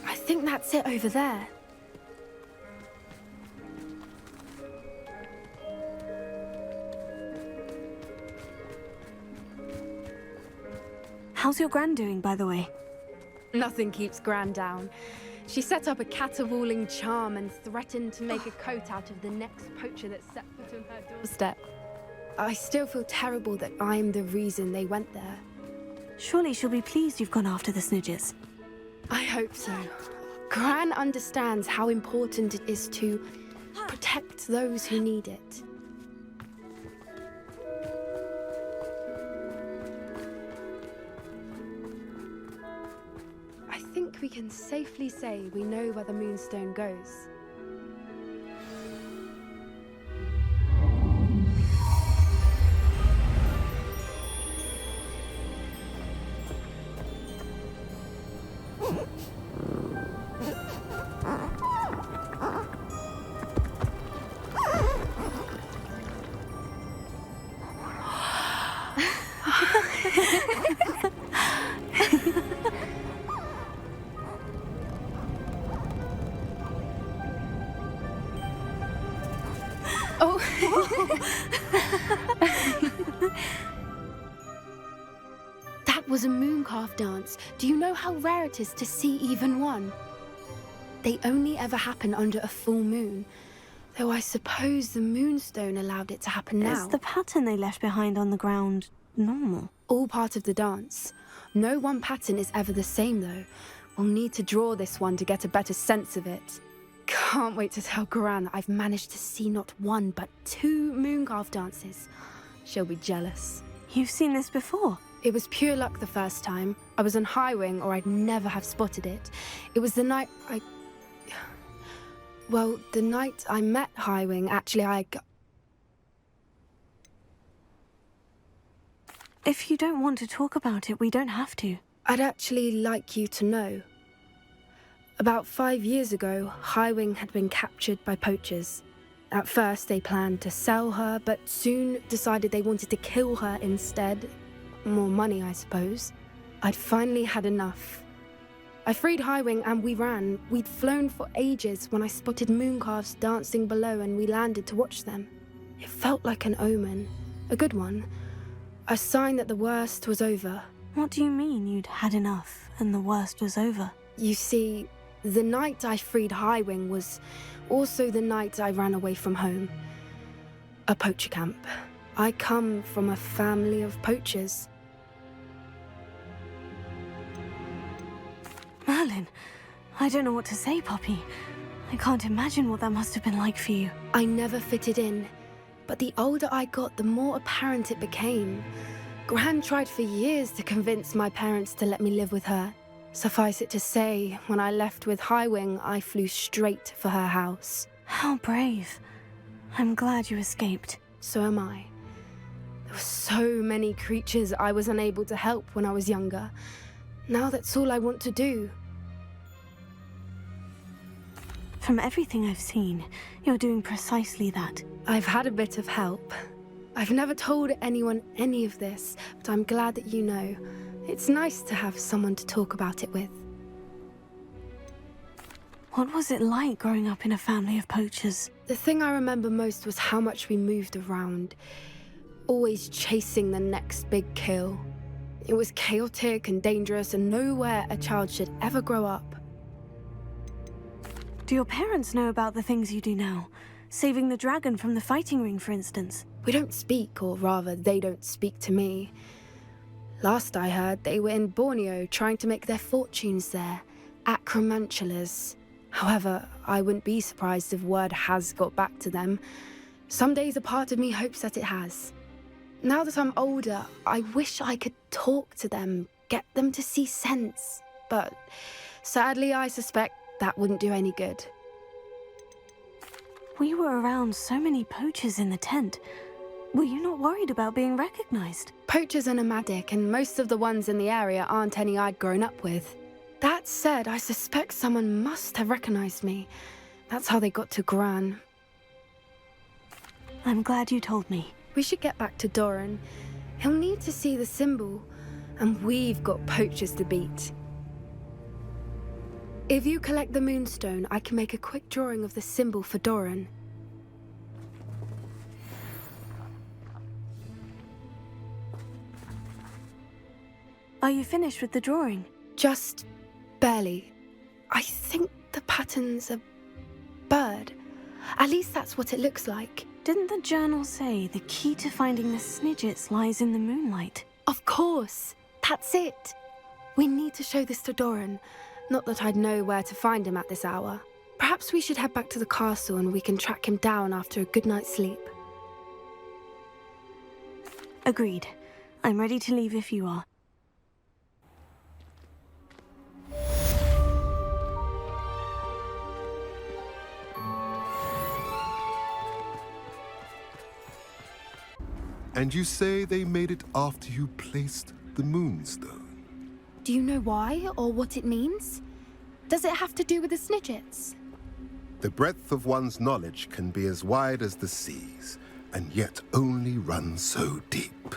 I think that's it over there. How's your Gran doing, by the way? Nothing keeps Gran down. She set up a caterwauling charm and threatened to make a coat out of the next poacher that set foot on her doorstep. I still feel terrible that I'm the reason they went there. Surely she'll be pleased you've gone after the Snidgets. I hope so. Gran understands how important it is to protect those who need it. I think we can safely say we know where the Moonstone goes. That was a mooncalf dance. Do you know how rare it is to see even one? They only ever happen under a full moon. Though I suppose the Moonstone allowed it to happen now. Is the pattern they left behind on the ground normal? All part of the dance. No one pattern is ever the same, though. We'll need to draw this one to get a better sense of it. Can't wait to tell Gran that I've managed to see not one, but 2 mooncalf dances. She'll be jealous. You've seen this before? It was pure luck the first time. I was on Highwing, or I'd never have spotted it. It was the night Well, the night I met Highwing, actually, If you don't want to talk about it, we don't have to. I'd actually like you to know. About 5 years ago, Highwing had been captured by poachers. At first, they planned to sell her, but soon decided they wanted to kill her instead. More money, I suppose. I'd finally had enough. I freed Highwing and we ran. We'd flown for ages when I spotted mooncalves dancing below and we landed to watch them. It felt like an omen. A good one. A sign that the worst was over. What do you mean you'd had enough and the worst was over? You see, the night I freed Highwing was also the night I ran away from home. A poacher camp. I come from a family of poachers. Merlin, I don't know what to say, Poppy. I can't imagine what that must have been like for you. I never fitted in, but the older I got, the more apparent it became. Gran tried for years to convince my parents to let me live with her. Suffice it to say, when I left with Highwing, I flew straight for her house. How brave. I'm glad you escaped. So am I. There were so many creatures I was unable to help when I was younger. Now that's all I want to do. From everything I've seen, you're doing precisely that. I've had a bit of help. I've never told anyone any of this, but I'm glad that you know. It's nice to have someone to talk about it with. What was it like growing up in a family of poachers? The thing I remember most was how much we moved around, always chasing the next big kill. It was chaotic and dangerous, and nowhere a child should ever grow up. Do your parents know about the things you do now? Saving the dragon from the fighting ring, for instance? We don't speak, or rather, they don't speak to me. Last I heard, they were in Borneo trying to make their fortunes there, acromantulas. However, I wouldn't be surprised if word has got back to them. Some days a part of me hopes that it has. Now that I'm older, I wish I could talk to them, get them to see sense. But sadly, I suspect that wouldn't do any good. We were around so many poachers in the tent. Were you not worried about being recognized? Poachers are nomadic, and most of the ones in the area aren't any I'd grown up with. That said, I suspect someone must have recognized me. That's how they got to Gran. I'm glad you told me. We should get back to Doran. He'll need to see the symbol, and we've got poachers to beat. If you collect the Moonstone, I can make a quick drawing of the symbol for Doran. Are you finished with the drawing? Just barely. I think the pattern's a bird. At least that's what it looks like. Didn't the journal say the key to finding the Snidgets lies in the moonlight? Of course. That's it. We need to show this to Doran. Not that I'd know where to find him at this hour. Perhaps we should head back to the castle and we can track him down after a good night's sleep. Agreed. I'm ready to leave if you are. And you say they made it after you placed the Moonstone? Do you know why or what it means? Does it have to do with the Snidgets? The breadth of one's knowledge can be as wide as the seas, and yet only run so deep.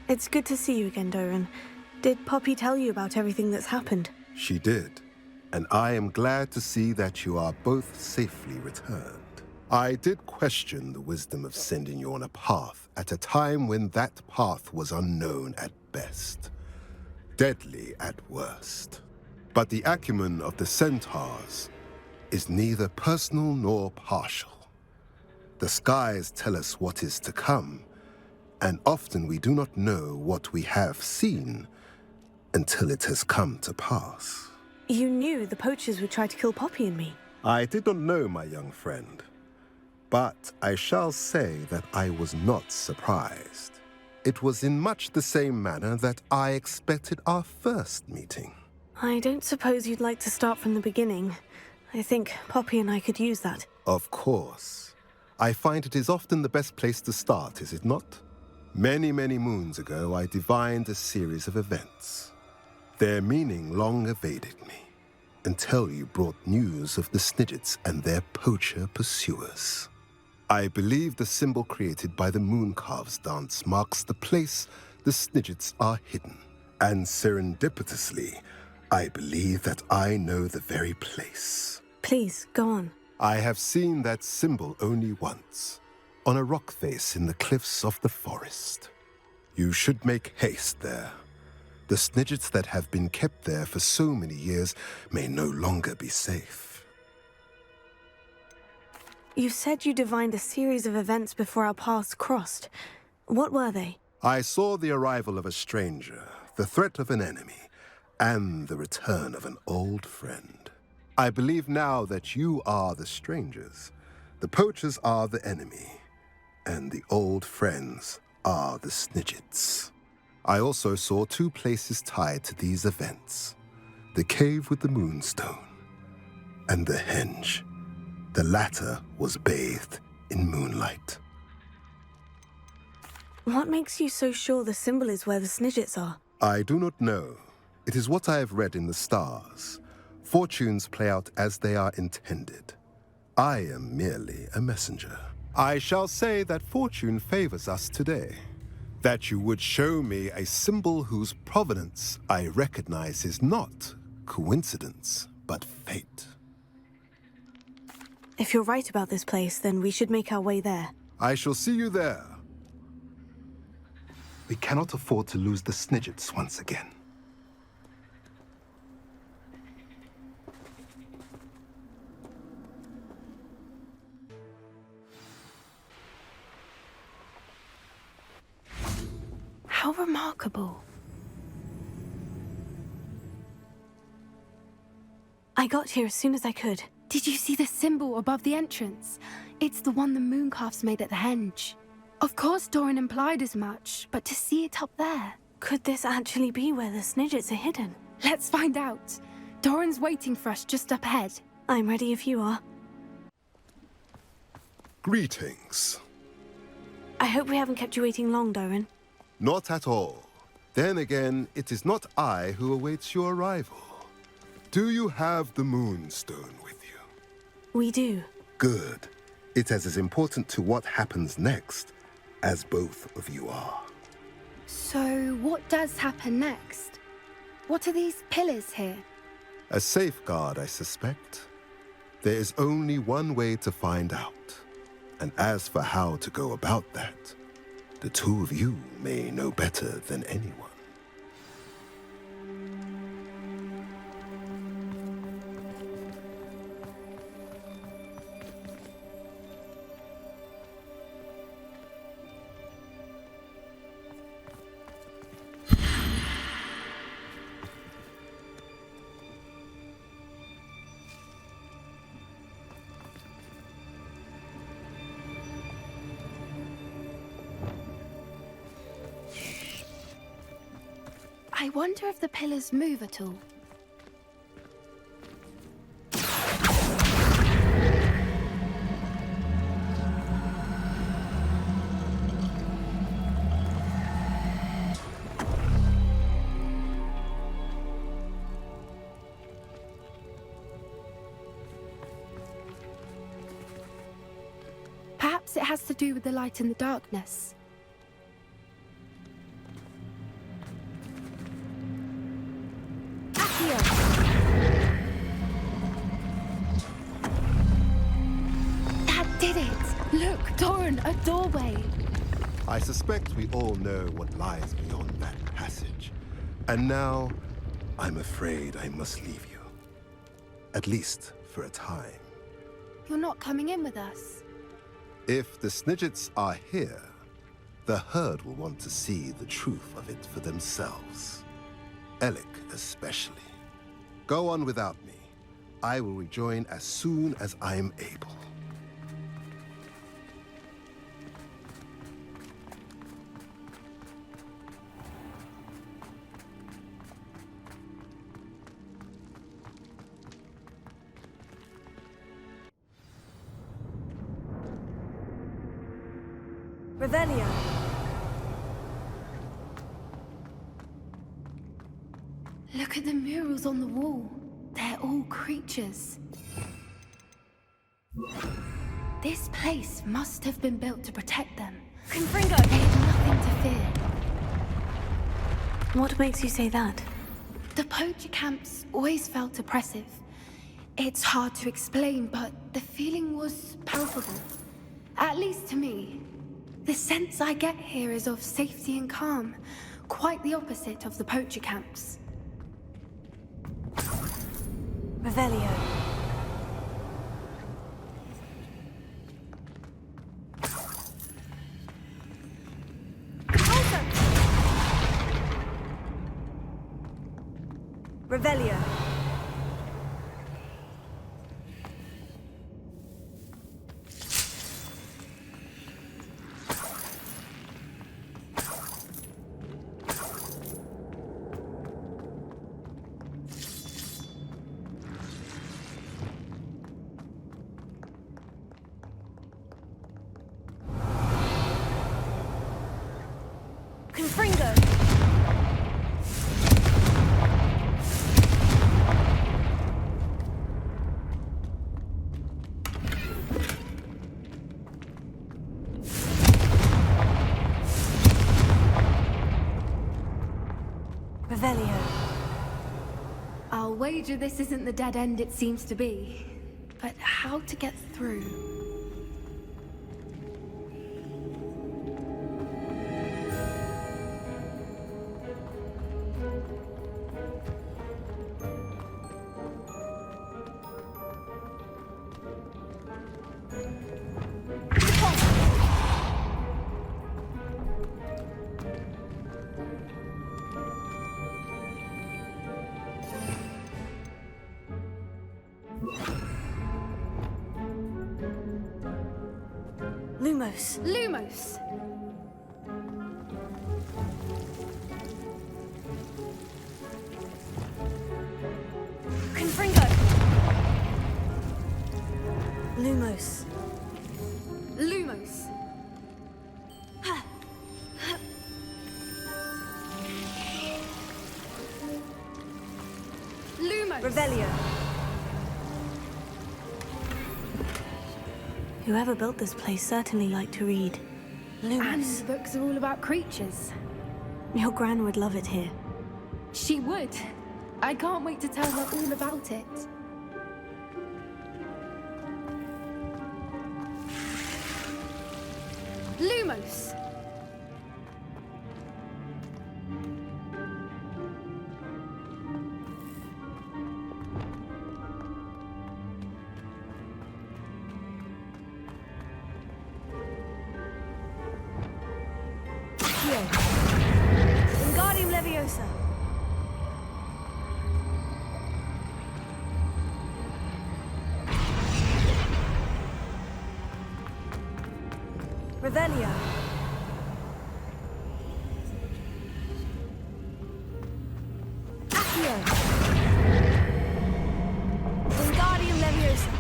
It's good to see you again, Doran. Did Poppy tell you about everything that's happened? She did, and I am glad to see that you are both safely returned. I did question the wisdom of sending you on a path at a time when that path was unknown at best, deadly at worst. But the acumen of the centaurs is neither personal nor partial. The skies tell us what is to come, and often we do not know what we have seen until it has come to pass. You knew the poachers would try to kill Poppy and me. I did not know, my young friend, but I shall say that I was not surprised. It was in much the same manner that I expected our first meeting. I don't suppose you'd like to start from the beginning. I think Poppy and I could use that. Of course. I find it is often the best place to start, is it not? Many, many moons ago, I divined a series of events. Their meaning long evaded me, until you brought news of the Snidgets and their poacher pursuers. I believe the symbol created by the Mooncalves dance marks the place the Snidgets are hidden. And serendipitously, I believe that I know the very place. Please, go on. I have seen that symbol only once, on a rock face in the cliffs of the forest. You should make haste there. The Snidgets that have been kept there for so many years may no longer be safe. You said you divined a series of events before our paths crossed. What were they? I saw the arrival of a stranger, the threat of an enemy, and the return of an old friend. I believe now that you are the strangers. The poachers are the enemy, and the old friends are the Snidgets. I also saw two places tied to these events. The cave with the moonstone, and the henge. The latter was bathed in moonlight. What makes you so sure the symbol is where the Snidgets are? I do not know. It is what I have read in the stars. Fortunes play out as they are intended. I am merely a messenger. I shall say that fortune favors us today. That you would show me a symbol whose provenance I recognize is not coincidence, but fate. If you're right about this place, then we should make our way there. I shall see you there. We cannot afford to lose the Snidgets once again. How remarkable. I got here as soon as I could. Did you see the symbol above the entrance? It's the one the mooncalfs made at the henge. Of course Doran implied as much, but to see it up there... Could this actually be where the Snidgets are hidden? Let's find out. Doran's waiting for us just up ahead. I'm ready if you are. Greetings. I hope we haven't kept you waiting long, Doran. Not at all. Then again, it is not I who awaits your arrival. Do you have the moonstone with you? We do. Good. It is as important to what happens next as both of you are. So, what does happen next? What are these pillars here? A safeguard, I suspect. There is only one way to find out. And as for how to go about that, the two of you may know better than anyone. I wonder if the pillars move at all. Perhaps it has to do with the light and the darkness. That did it! Look, Doran, a doorway! I suspect we all know what lies beyond that passage. And now, I'm afraid I must leave you. At least for a time. You're not coming in with us. If the Snidgets are here, the herd will want to see the truth of it for themselves. Alec especially. Go on without me. I will rejoin as soon as I am able. Revelio. Look at the murals on the wall. They're all creatures. This place must have been built to protect them. Confringo! They had nothing to fear. What makes you say that? The poacher camps always felt oppressive. It's hard to explain, but the feeling was palpable. At least to me. The sense I get here is of safety and calm. Quite the opposite of the poacher camps. Revelio. Revelio. Confringo. Revelio. I'll wager this isn't the dead end it seems to be. But how to get through? Lumos. Lumos! Confringo. Lumos. Lumos! Lumos! Revelio. Whoever built this place certainly liked to read. And Lumos. the books are all about creatures. Your gran would love it here. She would. I can't wait to tell her all about it. Lumos! Wingardium Leviosa. Revelio. Accio. Wingardium Leviosa.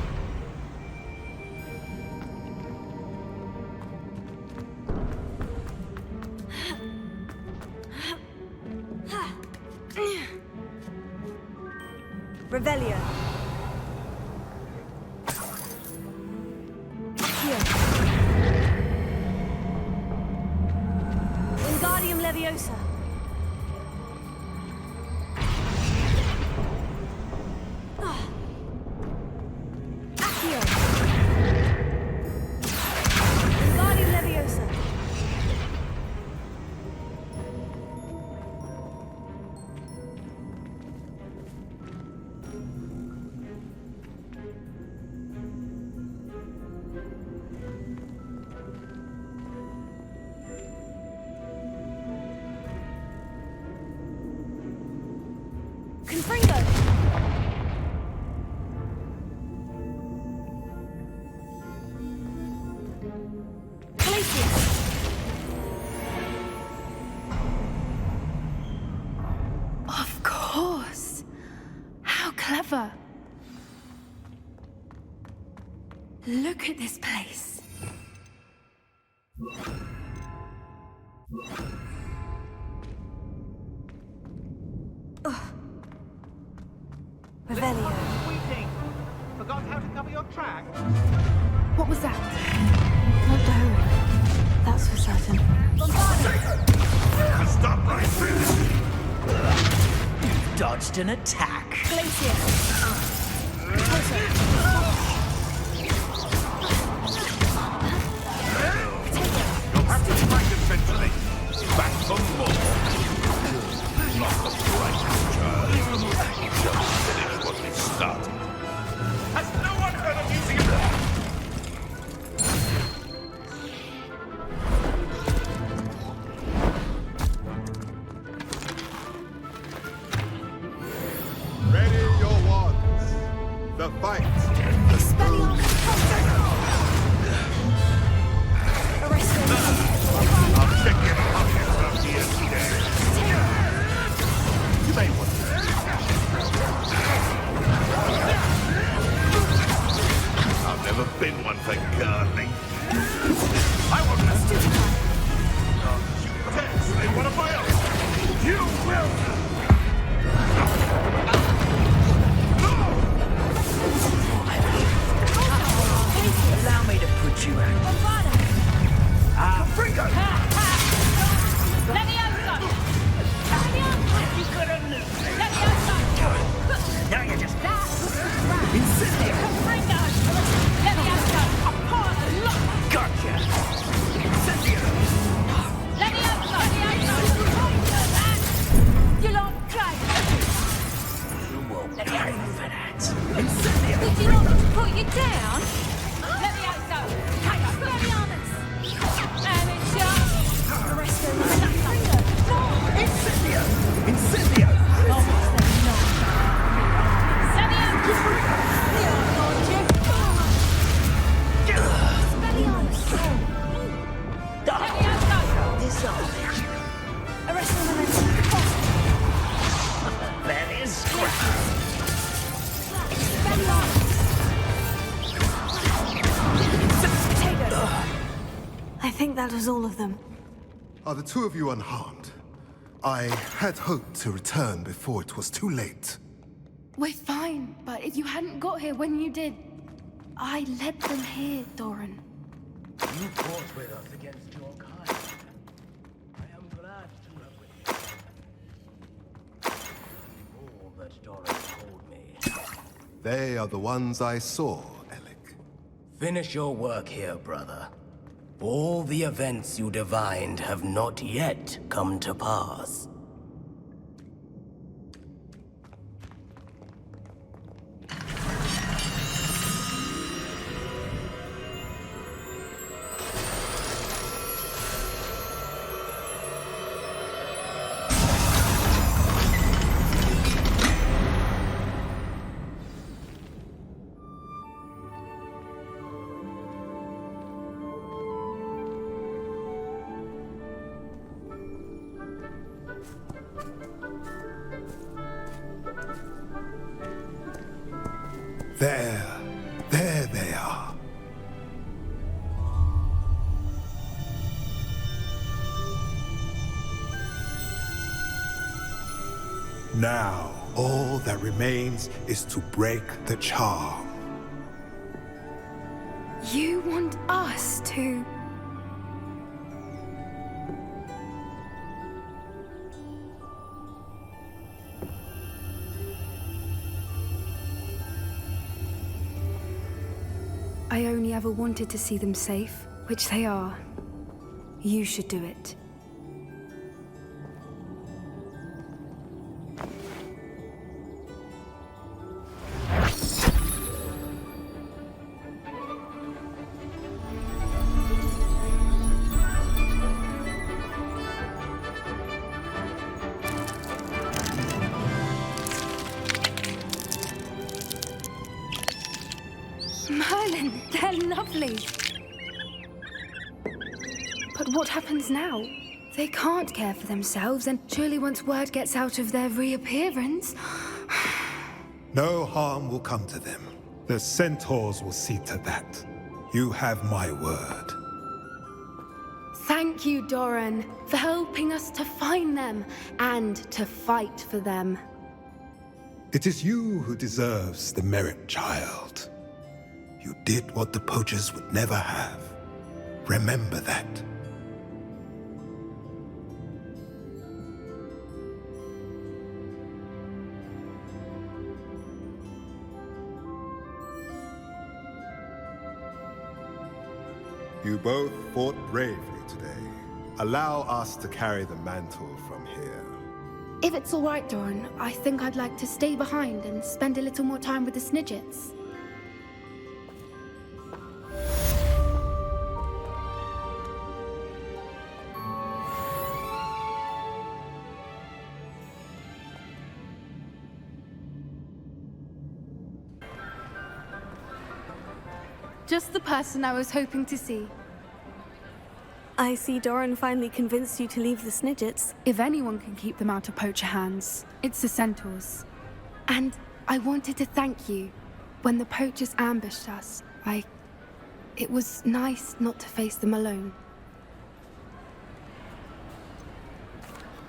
Revelio. Accio. Wingardium Leviosa. Accio. Wingardium Leviosa. Confringo. Glacius. Of course! How clever! Look at this place. Revelio. Sweeting! Forgot how to cover your track? What was that? Not Darwin. That's for certain. Stop right there! Dodged an attack. Glacius. Closer. a fight. Expelliarmus! Arrest him! I'll check your pockets after you today. You may want to. I've never been one for gardening. I won't let you dance in one of my own. You will. Allow me to put you out. Bringo! You couldn't lose. Now you're just... Gotcha! You lot crazy. You won't pay for that. Did you not put you down? Let me out, go. Expelliarmus! And it's Arrest him! Incendio! Incendio! Arrest him! That is scrap. I think that was all of them. Are the two of you unharmed? I had hoped to return before it was too late. We're fine, but if you hadn't got here when you did, I led them here, Doran. You fought with us against your kind. I am glad to have with you. All that Doran told me. They are the ones I saw, Alec. Finish your work here, brother. All the events you divined have not yet come to pass. There they are. Now, all that remains is to break the charm. You want us to... I only ever wanted to see them safe, which they are. You should do it. Merlin, they're lovely. But what happens now? They can't care for themselves, and surely once word gets out of their reappearance... No harm will come to them. The centaurs will see to that. You have my word. Thank you, Doran, for helping us to find them and to fight for them. It is you who deserves the merit, child. You did what the poachers would never have. Remember that. You both fought bravely today. Allow us to carry the mantle from here. If it's all right, Doran, I think I'd like to stay behind and spend a little more time with the Snidgets. just the person I was hoping to see. I see Doran finally convinced you to leave the Snidgets. If anyone can keep them out of poacher hands, it's the centaurs. And I wanted to thank you. When the poachers ambushed us, it was nice not to face them alone.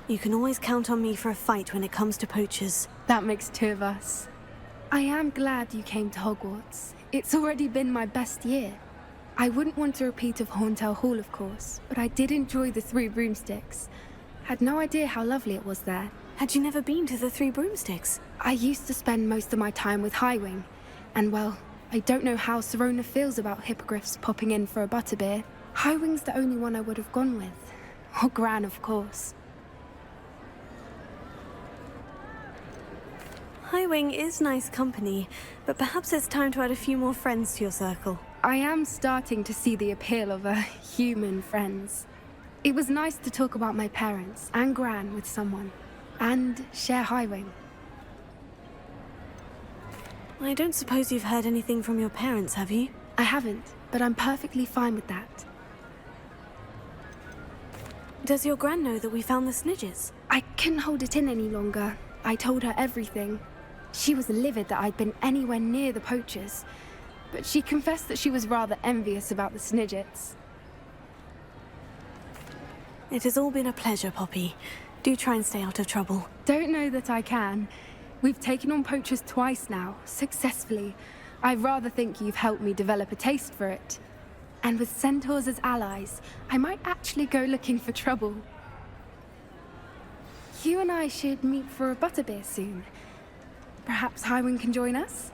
You can always count on me for a fight when it comes to poachers. That makes two of us. I am glad you came to Hogwarts. It's already been my best year. I wouldn't want a repeat of Horntail Hall, of course, but I did enjoy the Three Broomsticks. Had no idea how lovely it was there. Had you never been to the Three Broomsticks? I used to spend most of my time with Highwing, and well, I don't know how Serona feels about hippogriffs popping in for a butterbeer. Highwing's the only one I would have gone with. Or Gran, of course. Highwing is nice company, but perhaps it's time to add a few more friends to your circle. I am starting to see the appeal of human friends. It was nice to talk about my parents and Gran with someone, and share Highwing. I don't suppose you've heard anything from your parents, have you? I haven't, but I'm perfectly fine with that. Does your Gran know that we found the Snidgets? I couldn't hold it in any longer. I told her everything. She was livid that I'd been anywhere near the poachers, but she confessed that she was rather envious about the Snidgets. It has all been a pleasure, Poppy. Do try and stay out of trouble. Don't know that I can. We've taken on poachers twice now, successfully. I rather think you've helped me develop a taste for it. And with centaurs as allies, I might actually go looking for trouble. You and I should meet for a butterbeer soon. Perhaps Highwing can join us?